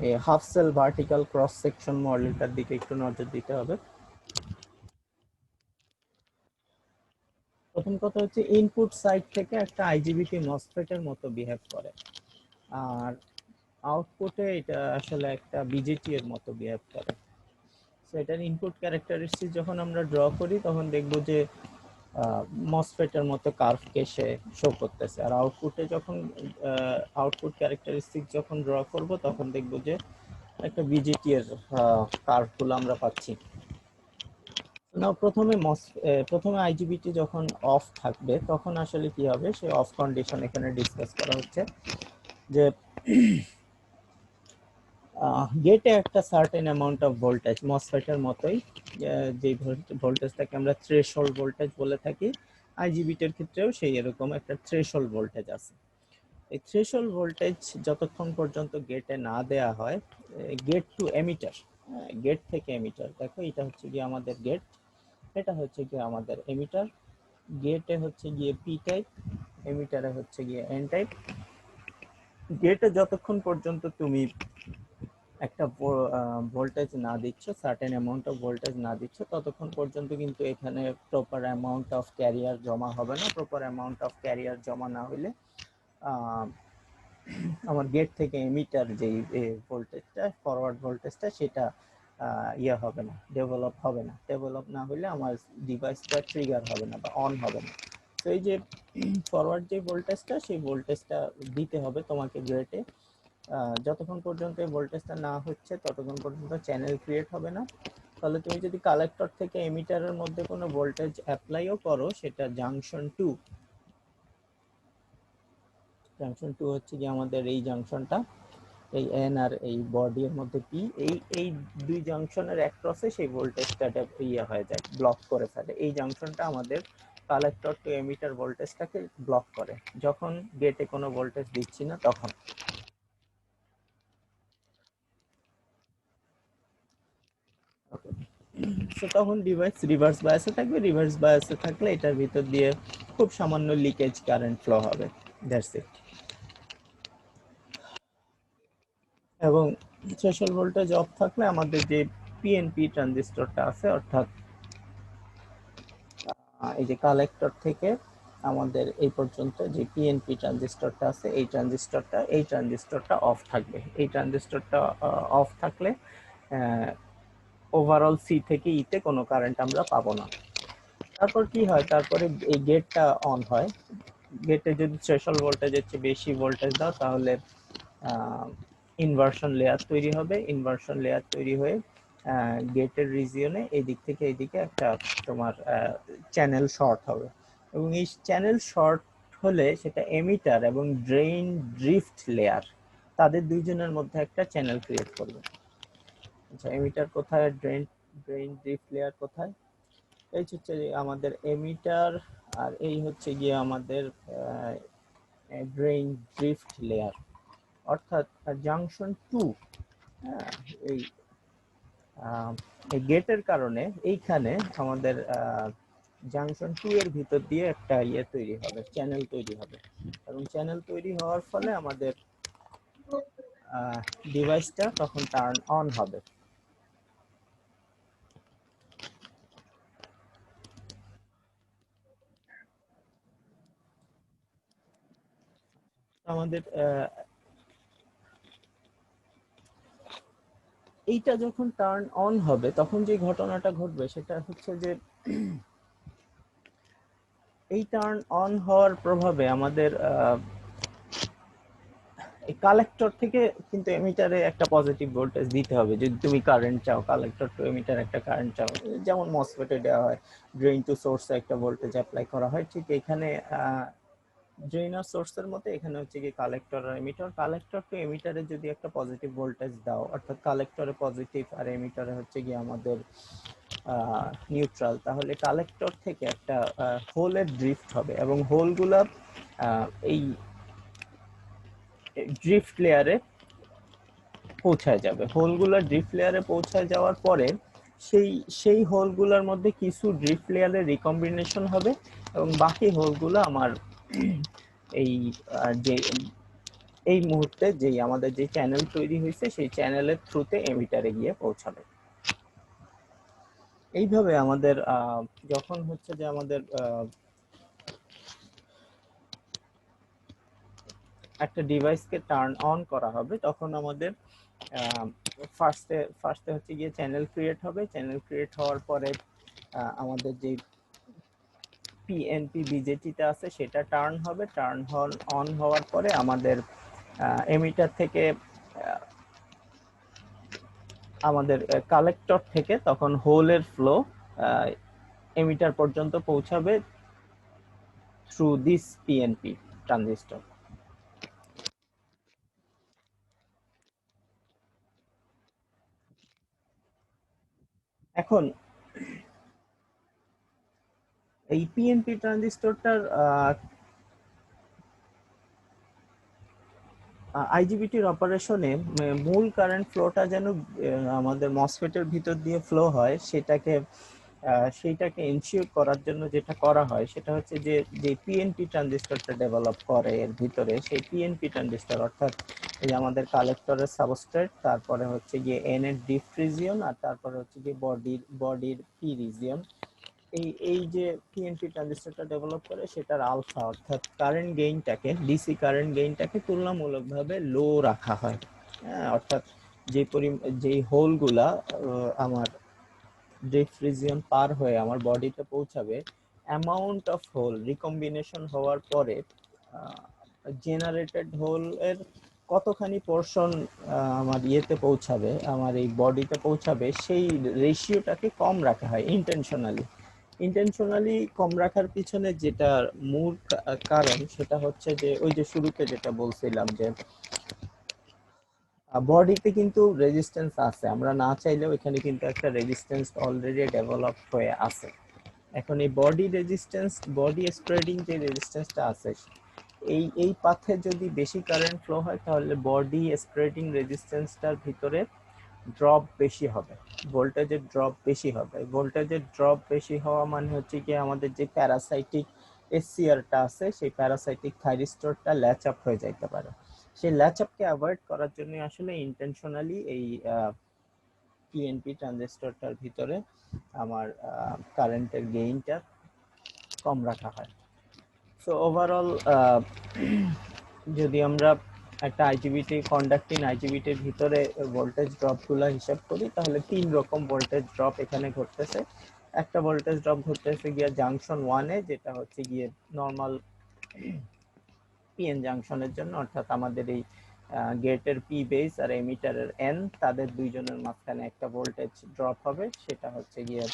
এই half cell vertical cross section মডেলটার দিকে একটু নজর দিতে হবে। প্রথম কথা হচ্ছে ইনপুট সাইড থেকে একটা আইজিবিটি মসফেটের মতো বিহেভ করে, আর আউটপুটে এটা আসলে একটা বিজেটি এর মতো বিহেভ করে। সো এটার ইনপুট ক্যারেক্টারিস্টিক যখন আমরা ড্র করি, তখন দেখব যে মসফেটের মতো কার্ভকে সে শো করতেছে, আর আউটপুটে যখন আউটপুট ক্যারেক্টারিস্টিক যখন ড্র করব, তখন দেখব যে একটা বিজেটি এর কার্ভগুলো আমরা পাচ্ছি। না, প্রথমে আইজিবিটি যখন অফ থাকবে তখন আসলে কি হবে, সেই অফ কন্ডিশন এখানে ডিসকাস করা হচ্ছে যে গেটে একটা সার্টেন অ্যামাউন্ট অফ ভোল্টেজ, মসফেটের মতোই যে ভোল্টেজটাকে আমরা থ্রেশহোল্ড ভোল্টেজ বলে থাকি, আইজিবিটের ক্ষেত্রেও সেই এরকম একটা থ্রেশহোল্ড ভোল্টেজ আছে। এই থ্রেশহোল্ড ভোল্টেজ যতক্ষণ পর্যন্ত গেটে না দেয়া হয়, গেট টু এমিটার, গেট থেকে এমিটার, দেখো এটা হচ্ছে গিয়ে আমাদের গেট, এটা হচ্ছে গিয়ে আমাদের এমিটার, গেটে হচ্ছে গিয়ে পি টাইপ, এমিটারে হচ্ছে গিয়ে এন টাইপ। গেটে যতক্ষণ পর্যন্ত তুমি একটা ভোল্টেজ না দিচ্ছ, সার্টেন অ্যামাউন্ট অফ ভোল্টেজ না দিচ্ছ, ততক্ষণ পর্যন্ত কিন্তু এখানে প্রপার অ্যামাউন্ট অফ ক্যারিয়ার জমা হবে না। প্রপার অ্যামাউন্ট অফ ক্যারিয়ার জমা না হলে আমার গেট থেকে এমিটার যেই ভোল্টেজটা, ফরওয়ার্ড ভোল্টেজটা, সেটা ইয়ে হবে না, ডেভেলপ হবে না। ডেভেলপ না হলে আমার ডিভাইসটা ট্রিগার হবে না বা অন হবে না। তো এই যে ফরওয়ার্ড যে ভোল্টেজটা, সেই ভোল্টেজটা দিতে হবে তোমাকে গেটে। যতক্ষণ পর্যন্ত এই ভোল্টেজটা না হচ্ছে ততক্ষণ পর্যন্ত চ্যানেল ক্রিয়েট হবে না। তাহলে তুমি যদি কালেক্টর থেকে এমিটারের মধ্যে কোনো ভোল্টেজ অ্যাপ্লাইও করো, সেটা জাংশন টু, জাংশন টু হচ্ছে কি আমাদের এই জাংশনটা, এই এন আর এই বডি এর মধ্যে পি, এই দুই জাংশনের অ্যাক্রসে সেই ভোল্টেজটা ইয়ে হয়ে যায়, ব্লক করে ফেলে। এই জাংশনটা আমাদের কালেক্টর টু এমিটার ভোল্টেজটাকে ব্লক করে যখন গেটে কোনো ভোল্টেজ দিচ্ছি না তখন। তো তখন ডিভাইস রিভার্স বায়াসে থাকবে, রিভার্স বায়াসে থাকলে এটার ভিতর দিয়ে খুব সামান্য লিকেজ কারেন্ট ফ্লো হবে, দ্যাটস ইট। এবং থ্রেশহোল্ড ভোল্টেজ অফ থাকলে আমাদের যে পিএনপি ট্রানজিস্টরটা আছে, অর্থাৎ এই যে কালেক্টর থেকে আমাদের এই পর্যন্ত যে পিএনপি ট্রানজিস্টরটা আছে, এই ট্রানজিস্টরটা অফ থাকবে। এই ট্রানজিস্টরটা অফ থাকলে ওভারঅল সি থেকে ইতে কোনো কারেন্ট আমরা পাবো না। তারপর কি হয়, তারপরে এই গেটটা অন হয়। গেটে যদি থ্রেশহোল্ড ভোল্টেজের চেয়ে বেশি ভোল্টেজ দাও, তাহলে ইনভার্সন লেয়ার তৈরি হবে। ইনভার্সন লেয়ার তৈরি হয়ে গেটের রিজিয়নে এই দিক থেকে এইদিকে একটা তোমার চ্যানেল শর্ট হবে, এবং এই চ্যানেল শর্ট হলে সেটা এমিটার এবং ড্রেইন ড্রিফট লেয়ার, তাদের দুইজনের মধ্যে একটা চ্যানেল ক্রিয়েট করবে। আচ্ছা, এমিটার কোথায়, ড্রেইন ড্রেইন ড্রিফট লেয়ার কোথায়? এই হচ্ছে আমাদের এমিটার, আর এই হচ্ছে গিয়ে আমাদের ড্রেইন ড্রিফট লেয়ার, অর্থাৎ জাংশন টু। এই গেটের কারণে এইখানে আমাদের জাংশন টু এর ভিতর দিয়ে একটা ইয়ে তৈরি হবে, চ্যানেল তৈরি হবে, এবং চ্যানেল তৈরি হওয়ার ফলে আমাদের ডিভাইসটা তখন টার্ন অন হবে। আমাদের এইটা যখন টার্ন অন হবে তখন যে ঘটনাটা ঘটবে সেটা হচ্ছে যে এই টার্ন অন হওয়ার প্রভাবে আমাদের এই কালেক্টর থেকে কিন্তু এমিটারে একটা পজিটিভ ভোল্টেজ দিতে হবে যদি তুমি কারেন্ট চাও। কালেক্টর টু এমিটার একটা কারেন্ট চাও, যেমন মসফেটে দেওয়া হয়, ড্রেইন টু সোর্সে একটা ভোল্টেজ অ্যাপ্লাই করা হয়, ঠিক এখানে ড্রেইন আর সোর্সের মতো এখানে হচ্ছে কি কালেক্টর আর এমিটার। কালেক্টর টু এমিটারে যদি একটা পজিটিভ ভোল্টেজ দাও, অর্থাৎ কালেক্টরে পজিটিভ আর এমিটারে হচ্ছে কি আমাদের নিউট্রাল, তাহলে কালেক্টর থেকে একটা হোলের ড্রিফট হবে, এবং হোলগুলা এই ড্রিফট লেয়ারে পৌঁছায় যাবে। হোলগুলো ড্রিফট লেয়ারে পৌঁছায় যাওয়ার পরে সেই সেই হোলগুলোর মধ্যে কিছু ড্রিফট লেয়ারে রিকম্বিনেশন হবে, এবং বাকি হোলগুলো আমার এই যে এই মুহূর্তে যেই আমাদের যে চ্যানেল তৈরি হয়েছে সেই চ্যানেলের থ্রুতে এমিটারে গিয়ে পৌঁছাবে। এইভাবে আমাদের যখন হচ্ছে যে আমাদের একটা ডিভাইসকে টার্ন অন করা হবে, তখন আমাদের ফার্স্টে হচ্ছে গিয়ে চ্যানেল ক্রিয়েট হবে। চ্যানেল ক্রিয়েট হওয়ার পরে আমাদের যে পিএনপি বিজেটিটা আছে সেটা টার্ন হবে। টার্ন অন হওয়ার পরে আমাদের এমিটার থেকে আমাদের কালেক্টর থেকে তখন হোলের ফ্লো এমিটার পর্যন্ত পৌঁছাবে থ্রু দিস পিএনপি ট্রানজিস্টর। এখন এই পিএনপি ট্রানজিস্টরটার আইজিবিটির অপারেশনে মূল কারেন্ট ফ্লোটা যেন আমাদের মসফেটের ভিতর দিয়ে ফ্লো হয়, সেইটাকে এনশিওর করার জন্য যেটা করা হয় সেটা হচ্ছে যে যে পিএনপি ট্রানজিস্টরটা ডেভেলপ করে এর ভিতরে, সেই পিএনপি ট্রানজিস্টর অর্থাৎ এই যে আমাদের কালেক্টরের সাবস্ট্রেট, তারপরে হচ্ছে গিয়ে এন এর ড্রিফট রিজিয়ন, আর তারপরে হচ্ছে গিয়ে বডির পি রিজিয়ন, এই যে পিএনপি ট্রানজিস্টরটা ডেভেলপ করে সেটার আলফা অর্থাৎ কারেন্ট গেইনটাকে, ডিসি কারেন্ট গেইনটাকে তুলনামূলকভাবে লো রাখা হয়। হ্যাঁ, অর্থাৎ যেই হোলগুলা আমার ড্রিফট রিজিয়ন পার হয়ে আমার বডিতে পৌঁছাবে, অ্যামাউন্ট অফ হোল রিকম্বিনেশন হওয়ার পরে জেনারেটেড হোল এর কতখানি পোর্শন আমার ইয়েতে পৌঁছাবে, আমার এই বডিতে পৌঁছাবে, সেই রেশিওটাকে কম রাখা হয় ইন্টেনশনালি কম রাখার পিছনে যেটা মূল কারণ সেটা হচ্ছে যে ওই যে শুরুতে যেটা বলছিলাম যে বডিতে কিন্তু রেজিস্ট্যান্স আছে, আমরা না চাইলেও এখানে কিন্তু একটা রেজিস্ট্যান্স অলরেডি ডেভেলপ হয়ে আছে। এখন এই বডি স্প্রেডিং যে রেজিস্ট্যান্সটা আছে, এই পাথে যদি বেশি কারেন্ট ফ্লো হয় তাহলে বডি স্প্রেডিং রেজিস্ট্যান্সটার ভিতরে ড্রপ বেশি হবে, ভোল্টেজের ড্রপ বেশি হবে। ভোল্টেজের ড্রপ বেশি হওয়া মানে হচ্ছে কি আমাদের যে প্যারাসাইটিক এসসিআরটা আছে সেই প্যারাসাইটিক থাইরিস্টরটা ল্যাচ আপ হয়ে যাইতে পারে। সেই ল্যাচ আপকে অ্যাভয়েড করার জন্য আসলে ইন্টেনশনালি এই পিএনপি ট্রানজিস্টরটার ভিতরে আমার কারেন্টের গেইনটা কম রাখা হয়। সো ওভারঅল যদি আমরা একটা আইজিবিটি কন্ডাক্টিং আইজিবিটির ভিতরে ভোল্টেজ ড্রপগুলো হিসাব করি তাহলে 3 রকম ভোল্টেজ ড্রপ এখানে ঘটতেছে। একটা ভোল্টেজ ড্রপ ঘটতেছে গিয়ে জাংশন 1 এ, যেটা হচ্ছে গিয়ে নরমাল পিএন জাংশনের জন্য, অর্থাৎ আমাদের এই গেটের পি বেস আর এমিটারের এন, তাদের দুইজনের মাঝখানে একটা ভোল্টেজ ড্রপ হবে, সেটা হচ্ছে গিয়ে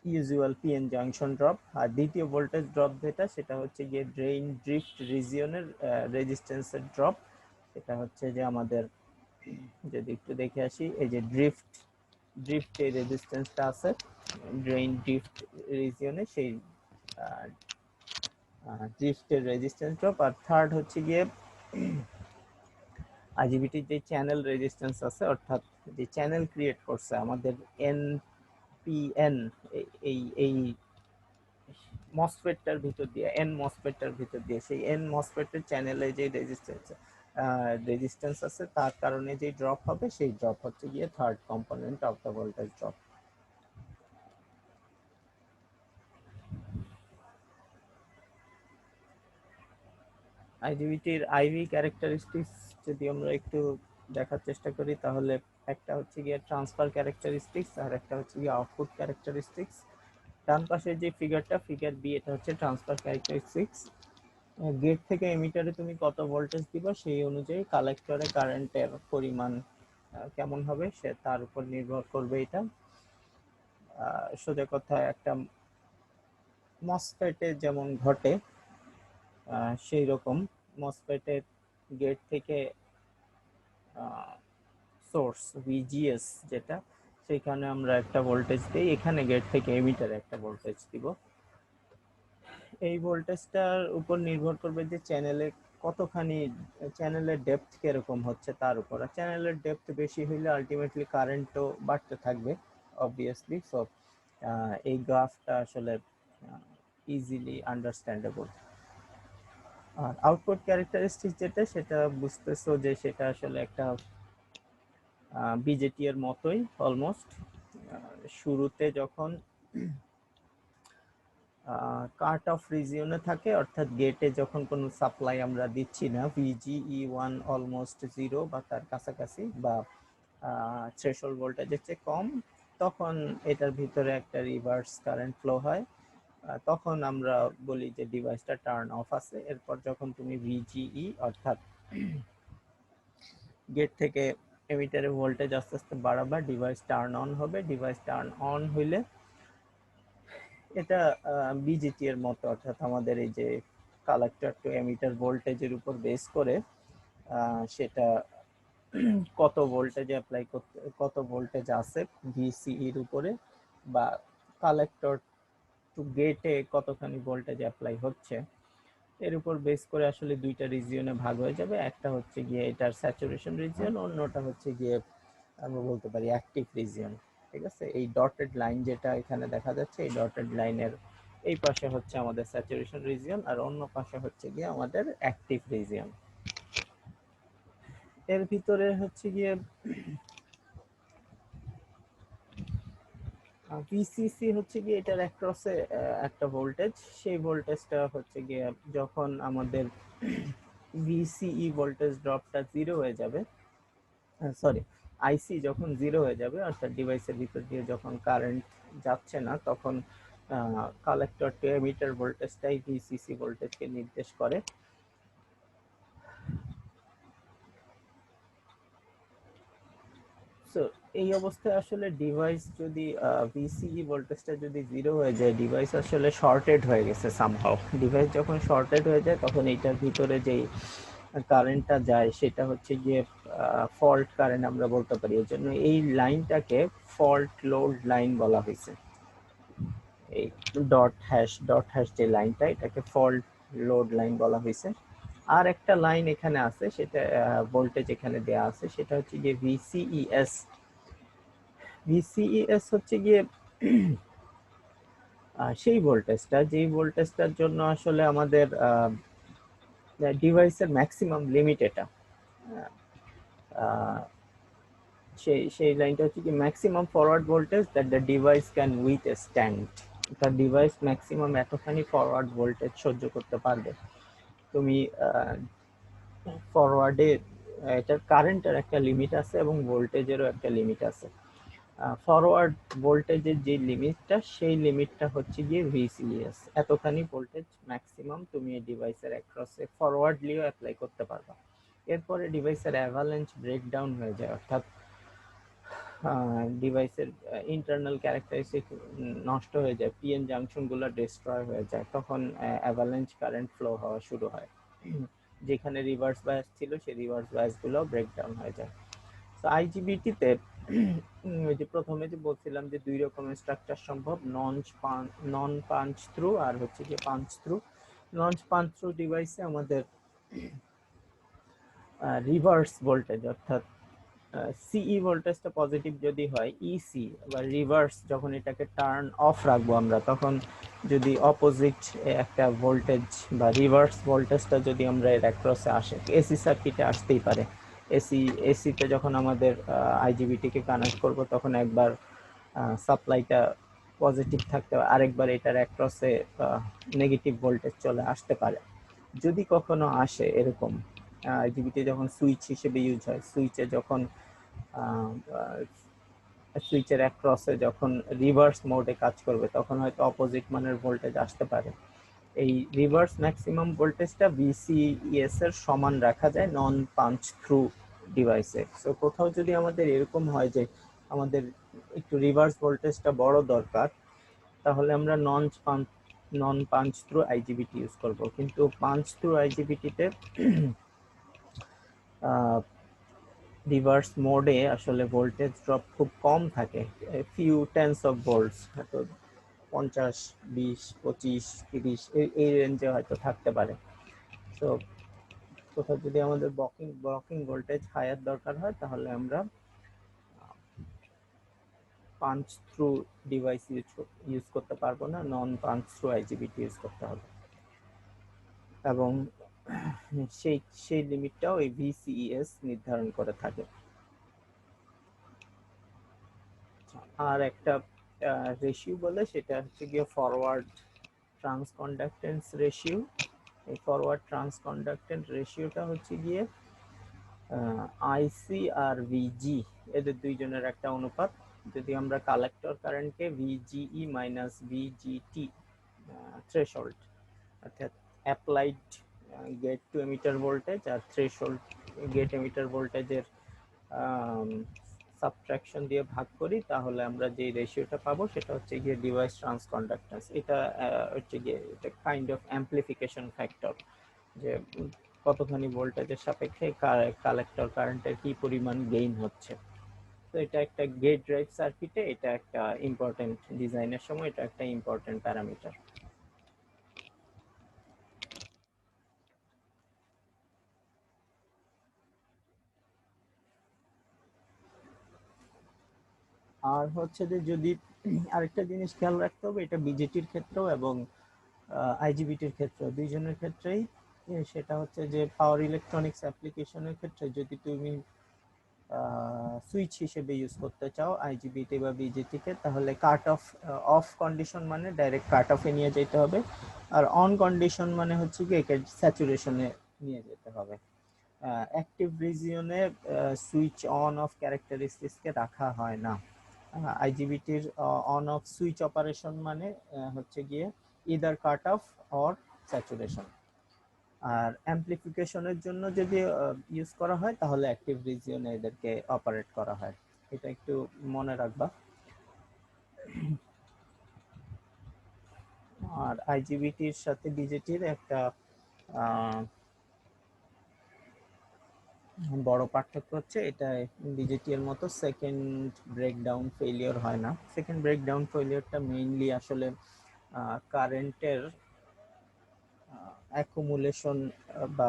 ইউজুয়াল পিএন জাংশন ড্রপ। আর দ্বিতীয় ভোল্টেজ ড্রপ যেটা, সেটা হচ্ছে গিয়ে ড্রেইন ড্রিফট রিজিয়নের রেজিস্ট্যান্সের ড্রপ। সেটা হচ্ছে যে আমাদের যদি একটু দেখে আসি, এই যে ড্রিফট এই রেজিস্ট্যান্সটা আছে ড্রেইন ড্রিফট রিজিয়নে, সেই ড্রিফটের রেজিস্ট্যান্স ড্রপ। আর থার্ড হচ্ছে গিয়ে আইজিবিটির যে চ্যানেল রেজিস্ট্যান্স আছে, অর্থাৎ যে চ্যানেল ক্রিয়েট করছে আমাদের এনপিএন, এই এই মসফেটটার ভিতর দিয়ে, এন মসফেটটার ভিতর দিয়ে, সেই এন মসফেটের চ্যানেলে যে রেজিস্ট্যান্স আছে তার কারণে যে ড্রপ হবে, সেই ড্রপ হচ্ছে গিয়ে third component of the voltage drop. আইজিবিটির আইভি ক্যারেক্টারিস্টিক্স যদি আমরা একটু দেখার চেষ্টা করি তাহলে একটা হচ্ছে গিয়ে ট্রান্সফার ক্যারেক্টারিস্টিক্স আর একটা হচ্ছে গিয়ে আউটপুট ক্যারেক্টারিস্টিক্স। ডান পাশে যে ফিগার বি, এটা হচ্ছে ট্রান্সফার ক্যারেক্টারিস্টিক্স। গেট থেকে এমিটারে তুমি কত ভোল্টেজ দিবা সেই অনুযায়ী কালেক্টরে কারেন্টের পরিমাণ কেমন হবে সে তার উপর নির্ভর করবে এটা। সোজা কথা একটা মসফেটে যেমন ঘটে সেই রকম মসফেটের গেট থেকে সোর্স ভিজিএস যেটা, সেখানে আমরা একটা ভোল্টেজ দিই, এখানে গেট থেকে এমিটারে একটা ভোল্টেজ দিব। এই ভোল্টেজটার উপর নির্ভর করবে যে কতখানি চ্যানেলের ডেপথ কিরকম হচ্ছে তার উপর। আর চ্যানেলের ডেপথ বেশি হইলে আলটিমেটলি কারেন্টও বাড়তে থাকবে অবভিয়াসলি। সো এই গ্রাফটা আসলে ইজিলি আন্ডারস্ট্যান্ডেবল। আর আউটপুট ক্যারেক্টারিস্টিক যেটা, সেটা বুঝতেছো যে সেটা আসলে একটা বিজেটি এর মতোই অলমোস্ট। শুরুতে যখন কাট অফ রিজিয়নে থাকে, অর্থাৎ গেটে যখন কোনো সাপ্লাই আমরা দিচ্ছি না, VGE1 অলমোস্ট জিরো বা তার কাছাকাছি, বা থ্রেশহোল্ড ভোল্টেজের চেয়ে কম, তখন এটার ভিতরে একটা রিভার্স কারেন্ট ফ্লো হয়। তখন আমরা বলি যে ডিভাইসটা টার্ন অফ আছে। এরপর যখন তুমি VGE অর্থাৎ গেট থেকে এমিটারে ভোল্টেজ আস্তে আস্তে বাড়াবা, ডিভাইস টার্ন অন হবে। ডিভাইস টার্ন অন হইলে এটা বিজিটি এর মতো, অর্থাৎ আমাদের এই যে কালেক্টর টু এমিটার ভোল্টেজের উপর বেস করে সেটা কত ভোল্টেজ অ্যাপ্লাই করতে, কত ভোল্টেজ আছে ভিসিইর উপরে, বা কালেক্টর টু গেটে কতখানি ভোল্টেজ অ্যাপ্লাই হচ্ছে, এর উপর বেস করে আসলে দুইটা রিজিয়নে ভাগ হয়ে যাবে। একটা হচ্ছে গিয়ে এটার স্যাচুরেশন রিজিয়ন, অন্যটা হচ্ছে গিয়ে আমরা বলতে পারি অ্যাক্টিভ রিজিয়ন। ঠিক আছে, এই ডটেড লাইন যেটা এখানে দেখা যাচ্ছে, এই ডটেড লাইনের এই পাশে হচ্ছে আমাদের স্যাচুরেশন রিজিয়ন, আর অন্য পাশে হচ্ছে গিয়ে আমাদের অ্যাক্টিভ রিজিয়ন। এর ভিতরে হচ্ছে গিয়ে ভিসিসি হচ্ছে গিয়ে এটার অ্যাক্রসে একটা ভোল্টেজ, সেই ভোল্টেজটা হচ্ছে গিয়ে যখন আমাদের ভিসিই ভোল্টেজ ড্রপটা জিরো হয়ে যাবে, সরি আইসি যখন জিরো হয়ে যাবে, অর্থাৎ ডিভাইসের ভিতর দিয়ে যখন কারেন্ট যাচ্ছে না, তখন কালেক্টর টু এমিটার ভোল্টেজটাই ভিসিসি ভোল্টেজকে নির্দেশ করে। সো এই অবস্থায় আসলে ডিভাইস যদি ভিসিই ভোল্টেজটা যদি জিরো হয়ে যায়, ডিভাইস আসলে শর্টেড হয়ে গেছে সামহাও। ডিভাইস যখন শর্টেড হয়ে যায় তখন এইটার ভিতরে যেই কারেন্টটা যায় সেটা হচ্ছে গিয়ে ফল্ট কারেন্ট আমরা বলতে পারি। এর জন্য এই লাইনটাকে ফল্ট লোড লাইন বলা হয়েছে। এই ডট হ্যাশ যে লাইনটা, এটাকে ফল্ট লোড লাইন বলা হয়েছে। আর একটা লাইন এখানে আছে, সেটা ভোল্টেজ এখানে দেয়া আছে, সেটা হচ্ছে গিয়ে ভিসিইএস। ভিসিইএস হচ্ছে গিয়ে সেই ভোল্টেজটা, যেই ভোল্টেজটার জন্য আসলে আমাদের ডিভাইসের ম্যাক্সিমাম লিমিট এটা। সেই লাইনটা হচ্ছে কি maximum forward voltage that the device can withstand. তার ডিভাইস ম্যাক্সিমাম এতখানি ফরওয়ার্ড ভোল্টেজ সহ্য করতে পারবে। তুমি ফরওয়ার্ডে এটার কারেন্টের একটা লিমিট আছে এবং ভোল্টেজেরও একটা লিমিট আছে। ফরওয়ার্ড ভোল্টেজের যে লিমিটটা, সেই লিমিটটা হচ্ছে গিয়ে ভিসিএস। এতখানি ভোল্টেজ ম্যাক্সিমাম তুমি এই ডিভাইসের অ্যাক্রসে ফরওয়ার্ডলিও অ্যাপ্লাই করতে পারবা। এরপরে ডিভাইসের অ্যাভালাঞ্চ ব্রেকডাউন হয়ে যায়, অর্থাৎ ডিভাইসের ইন্টারনাল ক্যারেক্টারিস্টিক নষ্ট হয়ে যায়, পিএন জাংশনগুলো ডিস্ট্রয় হয়ে যায়, তখন অ্যাভালাঞ্চ কারেন্ট ফ্লো হওয়া শুরু হয়। যেখানে রিভার্স বায়াস ছিল সেই রিভার্স বায়াসগুলো ব্রেকডাউন হয়ে যায়। তো আইজিবিটিতে ওই যে প্রথমে যে বলছিলাম যে দুই রকমের স্ট্রাকচার সম্ভব, নন পাঞ্চ থ্রু আর হচ্ছে কি পাঞ্চ থ্রু। নন পাঞ্চ থ্রু ডিভাইসে আমাদের রিভার্স ভোল্টেজ, অর্থাৎ সিই ভোল্টেজটা পজিটিভ যদি হয়, ইসি বা রিভার্স যখন এটাকে টার্ন অফ রাখবো আমরা, তখন যদি অপোজিট একটা ভোল্টেজ বা রিভার্স ভোল্টেজটা যদি আমরা এর অ্যাক্রসে আসে, এসি সার্কিটে আসতেই পারে। এসিতে যখন আমাদের আইজিবিটিকে কানেক্ট করব, তখন একবার সাপ্লাইটা পজিটিভ থাকতে আরেকবার এটার অ্যাক্রসে নেগেটিভ ভোল্টেজ চলে আসতে পারে। যদি কখনো আসে এরকম, আইজিবিটি যখন সুইচ হিসেবে ইউজ হয়, সুইচে যখন সুইচের অ্যাক্রসে যখন রিভার্স মোডে কাজ করবে, তখন হয়তো অপোজিট মানের ভোল্টেজ আসতে পারে। এই রিভার্স ম্যাক্সিমাম ভোল্টেজটা ভিসিএস এর সমান রাখা যায় নন পাঞ্চ থ্রু ডিভাইসে। সো কোথাও যদি আমাদের এরকম হয় যে আমাদের একটু রিভার্স ভোল্টেজটা বড় দরকার, তাহলে আমরা নন পাঞ্চ থ্রু আইজিবিটি ইউজ করব। কিন্তু পাঞ্চ থ্রু আইজিবিটিতে রিভার্স মোডে আসলে ভোল্টেজ ড্রপ খুব কম থাকে, ফিউ টেন্স অফ ভোল্টস, হয়তো 50, 20, 25, 30 এই রেঞ্জে হয়তো থাকতে পারে। তো কোথাও যদি আমাদের ব্লকিং ভোল্টেজ হায়ার দরকার হয়, তাহলে আমরা পাঞ্চ থ্রু ডিভাইস ইউজ করতে পারবো না, নন পাঞ্চ থ্রু আইজিবিটি ইউজ করতে হবে। এবং সেই লিমিটটাও এই ভিসিএস নির্ধারণ করে থাকে। আর একটা রেশিও বলে, সেটা হচ্ছে গিয়ে ফরওয়ার্ড ট্রান্সকন্ডাক্টেন্স রেশিও। এই ফরওয়ার্ড ট্রান্সকন্ডাক্টেন্স রেশিওটা হচ্ছে গিয়ে আইসি আর ভিজি এদের দুইজনের একটা অনুপাত। যদি আমরা কালেক্টর কারেন্টকে ভিজিই মাইনাস ভিজিটি থ্রেশহোল্ড, অর্থাৎ applied gate to emitter voltage আর থ্রেশহোল্ড গেট এমিটার ভোল্টেজের সাবট্রাকশন দিয়ে ভাগ করি, তাহলে আমরা যে রেশিওটা পাবো সেটা হচ্ছে গিয়ে ডিভাইস ট্রান্সকন্ডাক্ট্যান্স। এটা হচ্ছে গিয়ে এটা কাইন্ড অফ অ্যাম্পলিফিকেশন ফ্যাক্টর, যে কতখানি ভোল্টেজের সাপেক্ষে কালেক্টর কারেন্টের কি পরিমাণ গেইন হচ্ছে। তো এটা একটা গেট ড্রাইভ সার্কিটে এটা একটা ইম্পর্টেন্ট, ডিজাইনের সময় এটা একটা ইম্পর্টেন্ট প্যারামিটার। আর হচ্ছে যে যদি আরেকটা জিনিস খেয়াল রাখতে হবে, এটা বিজেটির ক্ষেত্রেও এবং আইজিবিটির ক্ষেত্রে, দুইজনের ক্ষেত্রেই, সেটা হচ্ছে যে পাওয়ার ইলেকট্রনিক্স অ্যাপ্লিকেশনের ক্ষেত্রে যদি তুমি সুইচ হিসেবে ইউজ করতে চাও আইজিবিটি বা বিজেটিকে, তাহলে কাট অফ, অফ কন্ডিশন মানে ডাইরেক্ট কাট অফে নিয়ে যেতে হবে, আর অন কন্ডিশন মানে হচ্ছে কি একে স্যাচুরেশনে নিয়ে যেতে হবে। অ্যাক্টিভ রিজিয়নে সুইচ অন অফ ক্যারেক্টারিস্টিক্সকে রাখা হয় না। আইজিবিটির অন অফ সুইচ অপারেশন মানে হচ্ছে গিয়ে either cut off or saturation. আর অ্যাম্পলিফিকেশনের জন্য যদি ইউজ করা হয় তাহলে অ্যাক্টিভ রিজিয়নে এদেরকে অপারেট করা হয়, এটা একটু মনে রাখবা। আর আইজিবিটির সাথে বিজেটির একটা বড় পার্থক্য হচ্ছে এটা বিজেটি এর মতো সেকেন্ড ব্রেকডাউন ফেলিওর হয় না। সেকেন্ড ব্রেকডাউন ফেলিওরটা মেইনলি আসলে কারেন্টের অ্যাকুমুলেশন বা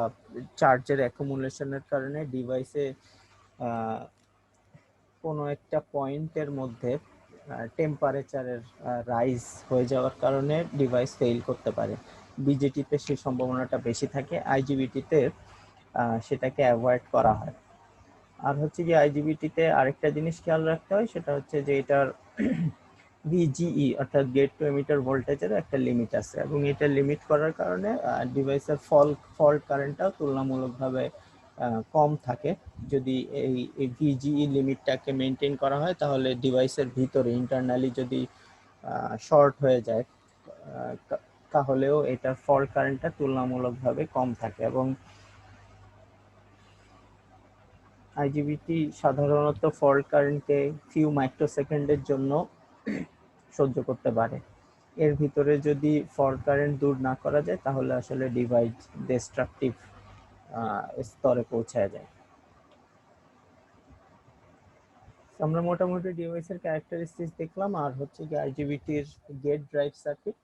চার্জের অ্যাকুমুলেশনের কারণে ডিভাইসে কোনো একটা পয়েন্টের মধ্যে টেম্পারেচারের রাইজ হয়ে যাওয়ার কারণে ডিভাইস ফেল করতে পারে। বিজেটিতে সেই সম্ভাবনাটা বেশি থাকে, আইজিবিটিতে সেটাকে অ্যাভয়েড করা হয়। আর হচ্ছে কি আইজিবিটিতে আরেকটা জিনিস খেয়াল রাখতে হয়, সেটা হচ্ছে যে এটার ভিজিই অর্থাৎ গেট টু এমিটার ভোল্টেজের একটা লিমিট আছে, এবং এটা লিমিট করার কারণে ডিভাইসের ফল্ট কারেন্টটাও তুলনামূলকভাবে কম থাকে। যদি এই ভিজিই লিমিটটাকে মেনটেন করা হয় তাহলে ডিভাইসের ভিতরে ইন্টারনালি যদি শর্ট হয়ে যায় তাহলেও এটার ফল্ট কারেন্টটা তুলনামূলকভাবে কম থাকে, এবং আইজিবিটি সাধারণত ফল্ট কারেন্টকে ফিউ মাইক্রোসেকেন্ডের জন্য সহ্য করতে পারে। এর ভিতরে যদি ফল্ট কারেন্ট দূর না করা যায় তাহলে আসলে ডিভাইস ডিস্ট্রাকটিভ স্তরে পৌঁছায় যায়। আমরা মোটামুটি ডিভাইসের ক্যারেক্টারিস্টিক্স দেখলাম, আর হচ্ছে কি আইজিবিটির গেট ড্রাইভ সার্কিট,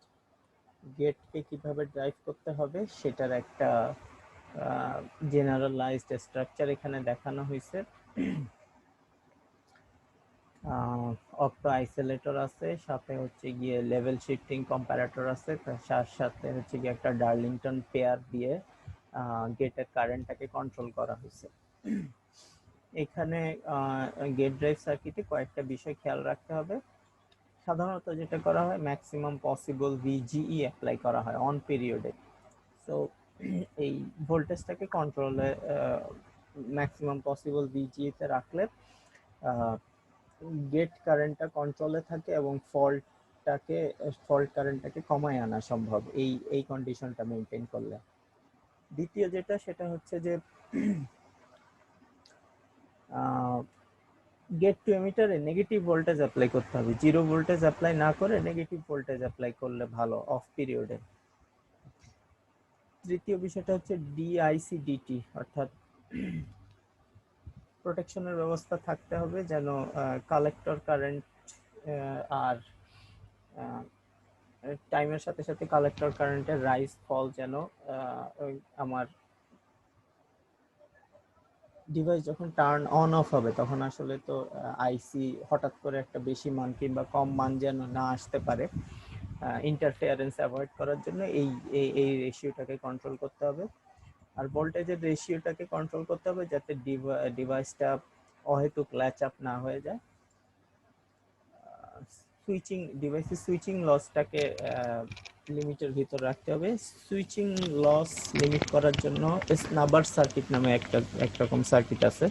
গেটকে কিভাবে ড্রাইভ করতে হবে সেটার একটা জেনারেলাইজড স্ট্রাকচার এখানে দেখানো হয়েছে। অক্টো আইসোলেটর আছে, সাথে হচ্ছে গিয়ে লেভেল শিফটিং কম্পারেটর আছে, তার সাথে হচ্ছে গিয়ে একটা ডার্লিংটন পেয়ার দিয়ে গেটের কারেন্টটাকে কন্ট্রোল করা হয়েছে। এখানে গেট ড্রাইভ সার্কিটে কয়েকটা বিষয় খেয়াল রাখতে হবে। সাধারণত যেটা করা হয় ম্যাক্সিমাম পসিবল ভিজিই অ্যাপ্লাই করা হয় অন পিরিয়ডে। সো এই ভোল্টেজটাকে কন্ট্রোলে ম্যাক্সিমাম পসিবল ভিজিইতে রাখলে গেট কারেন্টটা কন্ট্রোলে থাকে এবং ফল্ট কারেন্টটাকে কমায় আনা সম্ভব এই কন্ডিশনটা মেনটেন করলে। দ্বিতীয় যেটা সেটা হচ্ছে যে গেট টু এমিটারে নেগেটিভ ভোল্টেজ অ্যাপ্লাই করতে হবে, জিরো ভোল্টেজ অ্যাপ্লাই না করে নেগেটিভ ভোল্টেজ অ্যাপ্লাই করলে ভালো অফ পিরিয়ডে। তৃতীয় বিষয়টা হচ্ছে ডিআইসি ডিটি, অর্থাৎ প্রোটেকশনের ব্যবস্থা থাকতে হবে যেন কালেক্টর কারেন্ট আর টাইমের সাথে সাথে কালেক্টর কারেন্টের রাইজ ফল যেন আমার ডিভাইস যখন টার্ন অন অফ হবে তখন আসলে তো আইসি হঠাৎ করে একটা বেশি মান কিংবা কম মান যেন না আসতে পারে, ইন্টারফেয়ারেন্স অ্যাভয়েড করার জন্য এই রেশিওটাকে কন্ট্রোল করতে হবে। আর ভোল্টেজের রেশিওটাকে কন্ট্রোল করতে হবে যাতে ডিভাইসটা অহেতুক ল্যাচ আপ না হয়ে যায়। সুইচিং ডিভাইসের সুইচিং লসটাকে লিমিটের ভিতর রাখতে হবে। সুইচিং লস লিমিট করার জন্য স্নাবার সার্কিট নামে একরকম সার্কিট আছে,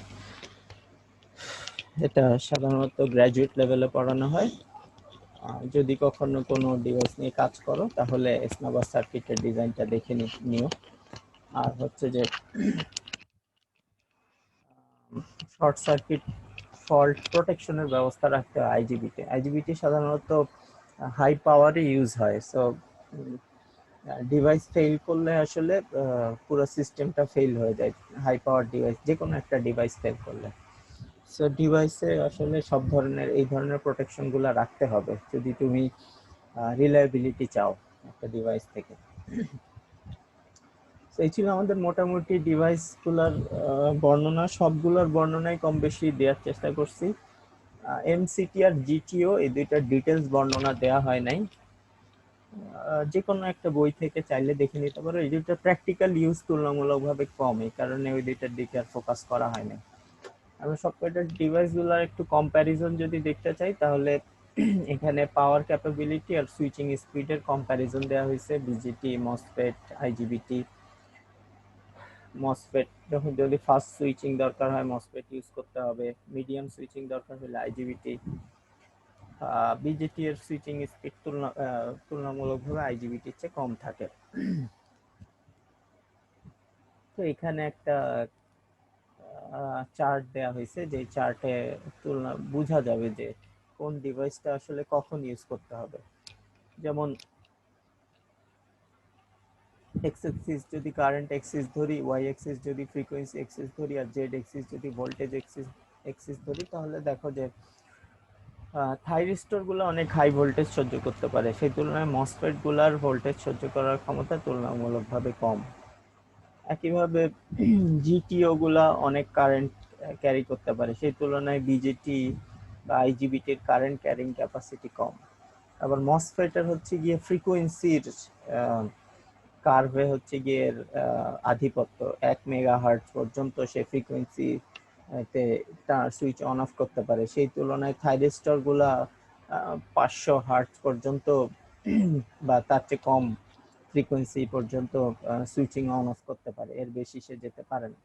এটা সাধারণত গ্র্যাজুয়েট লেভেলে পড়ানো হয়। যদি কখনো কোনো ডিভাইস নিয়ে কাজ করো তাহলে স্নাবার সার্কিটের ডিজাইনটা দেখে নিও। আর হচ্ছে যে শর্ট সার্কিট ফল্ট প্রোটেকশনের ব্যবস্থা রাখতে হয় আইজিবিতে। আইজিবিটি সাধারণত হাই পাওয়ারে ইউজ হয়। সো ডিভাইস ফেল করলে আসলে পুরো সিস্টেমটা ফেল হয়ে যায়, হাই পাওয়ার ডিভাইস যে কোনো একটা ডিভাইস ফেল করলে। সো ডিভাইসে আসলে সব ধরনের এই ধরনের প্রোটেকশনগুলো রাখতে হবে যদি তুমি রিলায়েবিলিটি চাও একটা ডিভাইস থেকে। এই ছিল আমাদের মোটামুটি ডিভাইসগুলোর বর্ণনা। সবগুলোর বর্ণনাই কম বেশি দেওয়ার চেষ্টা করছি। এমসিটি আর জিটিও এই দুইটার ডিটেলস বর্ণনা দেওয়া হয় নাই। যে কোনো একটা বই থেকে চাইলে দেখে নিতে পারো। এই দুইটার প্র্যাকটিক্যাল ইউজ তুলনামূলকভাবে কম, এই কারণে ওই দুইটার দিকে আর ফোকাস করা হয় না। আমরা সবকটা ডিভাইসগুলোর একটু কম্প্যারিজন যদি দেখতে চাই তাহলে এখানে পাওয়ার ক্যাপাবিলিটি আর সুইচিং স্পিডের কম্প্যারিজন দেওয়া হয়েছে। বিজিটি, মসফেট, আইজিবিটি। মসফেট যখন যদি ফাস্ট সুইচিং দরকার হয় মসফেট ইউজ করতে হবে, মিডিয়াম সুইচিং দরকার হলে আইজিবিটি। বিজিটি এর সুইচিং স্পিড তুলনামূলকভাবে আইজিবিটির চেয়ে কম থাকে। তো এখানে একটা চার্ট দেয়া হয়েছে, যে চার্টে তুলনা বোঝা যাবে যে কোন ডিভাইসটা আসলে কখন ইউজ করতে হবে। যেমন এক্স এক্সিস যদি কারেন্ট এক্সিস ধরি, ওয়াই এক্সিস যদি ফ্রিকোয়েন্সি এক্সিস ধরি, আর জেড এক্সিস যদি ভোল্টেজ এক্সিস ধরি, তাহলে দেখো যে থাইরিস্টর গুলো অনেক হাই ভোল্টেজ সহ্য করতে পারে, সেই তুলনায় মসফেট গুলার ভোল্টেজ সহ্য করার ক্ষমতা তুলনামূলকভাবে কম। একইভাবে জিটিও গুলা অনেক কারেন্ট ক্যারি করতে পারে, সেই তুলনায় বিজেটি বা আইজিবিটির কারেন্ট ক্যারিং ক্যাপাসিটি কম। আবার মসফেটের হচ্ছে গিয়ে ফ্রিকোয়েন্সির কার্ভে হচ্ছে গিয়ে আধিপত্য। 1 মেগাহার্টজ পর্যন্ত সে ফ্রিকোয়েন্সি তার সুইচ অন অফ করতে পারে, সেই তুলনায় থাইরিস্টর গুলা 500 হার্টজ পর্যন্ত বা তার চেয়ে কম ফ্রিকোয়েন্সি পর্যন্ত সুইচিং অন অফ করতে পারে, এর বেশি সে যেতে পারে না।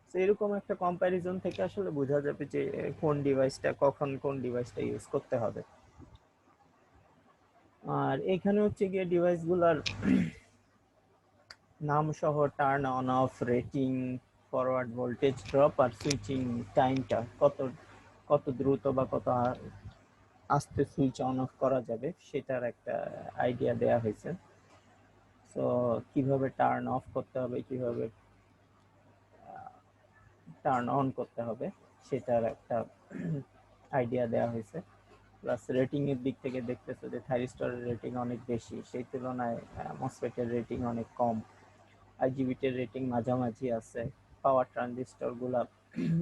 তো এরকম একটা কম্প্যারিজন থেকে আসলে বোঝা যাবে যে কোন ডিভাইসটা কখন কোন ডিভাইসটা ইউজ করতে হবে। আর এখানে হচ্ছে গিয়ে ডিভাইসগুলোর নাম সহ turn on off rating, forward voltage drop আর সুইচিং টাইমটা কত কত দ্রুত বা কত আস্তে সুইচ অন অফ করা যাবে সেটার একটা আইডিয়া দেয়া হয়েছে। সো কিভাবে টার্ন অফ করতে হবে, কিভাবে টার্ন অন করতে হবে সেটার একটা আইডিয়া দেওয়া হয়েছে। প্লাস রেটিং এর দিক থেকে দেখতেছো যে থাইরিস্টরের রেটিং অনেক বেশি, সেই তুলনায় মসফেটের রেটিং অনেক কম, আইজিবিটির রেটিং মাঝামাঝি আছে। পাওয়ার ট্রানজিস্টর গুলা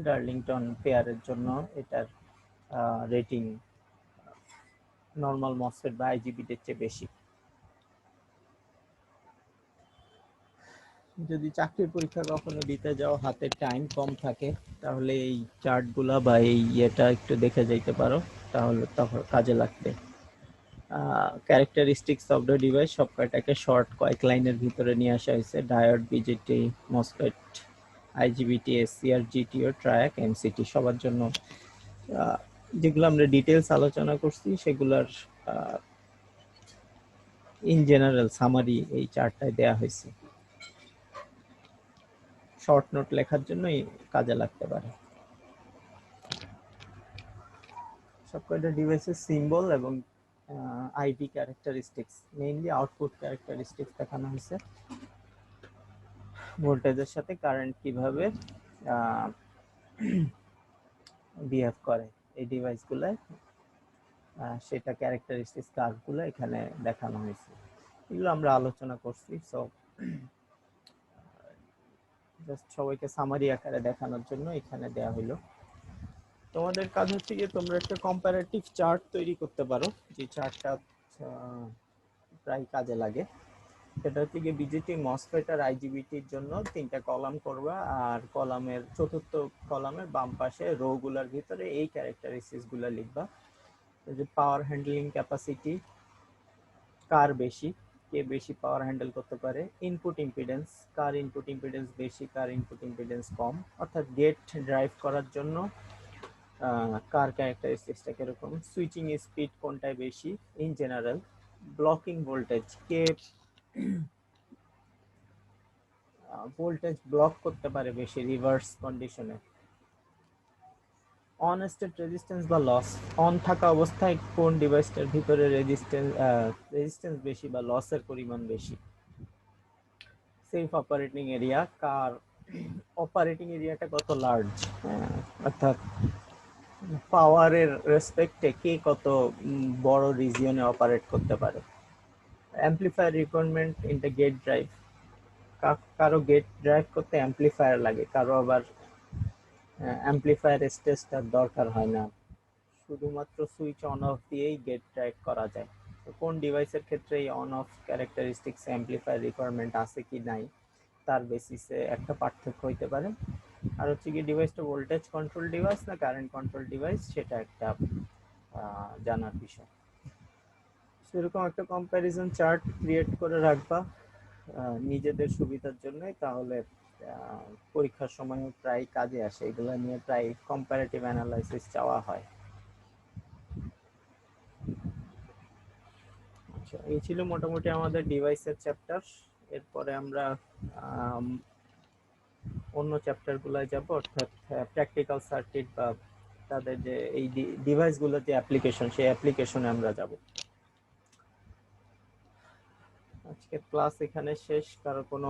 ডার্লিংটন পেয়ারের জন্য এটার রেটিং নর্মাল মসফেট বা আইজিবিটির চেয়ে বেশি। যদি চাকরির পরীক্ষা কখনো দিতে যাও, হাতে টাইম কম থাকে, তাহলে এই চার্টগুলা বা এই ইয়েটা একটু দেখে যাইতে পারো, তাহলে তখন কাজে লাগবে। ক্যারেক্টারিস্টিক্স অফ দ্য ডিভাইস সব কয়টাকে শর্ট কয়েক লাইনের ভিতরে নিয়ে আসা হয়েছে। Diode, BJD, MOSFET, আইজিবিটি, SCR, জিটিও, triac, MCT সবার জন্য যেগুলো আমরা ডিটেলস আলোচনা করছি সেগুলোর ইন জেনারেল সামারি এই চার্টটায় দেয়া হয়েছে। শর্ট নোট লেখার জন্যই কাজে লাগতে পারে। সবকটা ডিভাইসের সিম্বল এবং ID characteristics, mainly output characteristics দেখানো হয়েছে। ভোল্টেজের সাথে কারেন্ট কিভাবে বিহেভ করে এই ডিভাইসগুলোয়, সেটা ক্যারেক্টারিস্টিক্স কার্ভগুলো এখানে দেখানো হয়েছে। এগুলো আমরা আলোচনা করছি। সো জাস্ট সবাইকে সামারি আকারে দেখানোর জন্য এখানে দেয়া হলো। তোমাদের কাজ হচ্ছে গিয়ে তোমরা একটা কম্পারেটিভ চার্ট তৈরি করতে পারো, যে চার্টটা প্রায় কাজে লাগে। সেটা হচ্ছে গিয়ে বিজেটি, মসফেট আর আইজিবিটির জন্য 3টা কলাম করবা, আর কলামের চতুর্থ কলামের বাম পাশে রো গুলার ভিতরে এই ক্যারেক্টারিস্টিক্স গুলা লিখবা। যে পাওয়ার হ্যান্ডলিং ক্যাপাসিটি কার বেশি, কে বেশি পাওয়ার হ্যান্ডেল করতে পারে। ইনপুট ইম্পিডেন্স, কার ইনপুট ইম্পিডেন্স বেশি, কার ইনপুট ইম্পিডেন্স কম, অর্থাৎ গেট ড্রাইভ করার জন্য কার ক্যারেক্টারিস্টিক্সটা কিরকম। সুইচিং স্পিড কোনটায় বেশি in general. Blocking voltage, K voltage block করতে পারে বেশি রিভার্স কন্ডিশনে। অন স্টেট রেজিস্ট্যান্স বা লস, অন থাকা অবস্থায় কোন ডিভাইসটার ভিতরে রেজিস্ট্যান্স বেশি বা লসের পরিমাণ বেশি। সেফ অপারেটিং এরিয়া, কার অপারেটিং এরিয়াটা কত লার্জ, অর্থাৎ পাওয়ারের রেসপেক্টে কে কত বড় রিজিয়নে অপারেট করতে পারে। Amplifier requirement in the gate drive, কারো গেট ড্রাইভ করতে অ্যাম্পলিফায়ার লাগে, কারো আবার অ্যাম্পলিফায়ার স্টেজটার দরকার হয় না, শুধুমাত্র সুইচ অন অফ দিয়েই গেট ড্রাইভ করা যায়। তো কোন ডিভাইসের ক্ষেত্রে এই on off characteristics amplifier requirement আছে কি নাই তার বেসিসে একটা পার্থক্য হইতে পারে। আর হচ্ছে কি ডিভাইসটা ভোল্টেজ কন্ট্রোল ডিভাইস না কারেন্ট কন্ট্রোল ডিভাইস, সেটা একটা জানার বিষয়। সেরকম একটা কম্প্যারিজন চার্ট ক্রিয়েট করে রাখবা নিজেদের সুবিধার জন্য, তাহলে পরীক্ষার সময় প্রায় কাজে আসে, এগুলো নিয়ে প্রায় কম্পারেটিভ অ্যানালাইসিস চাওয়া হয়। আচ্ছা, এই ছিল মোটামুটি আমাদের ডিভাইসের চ্যাপ্টার। এরপরে আমরা অন্য চ্যাপ্টার গুলায় যাব, অর্থাৎ প্র্যাকটিক্যাল সার্কিট বা তাদের যে এই ডিভাইসগুলোর যে অ্যাপ্লিকেশন, সেই অ্যাপ্লিকেশনে আমরা যাব। আজকের ক্লাস এখানে শেষ। কারো কোনো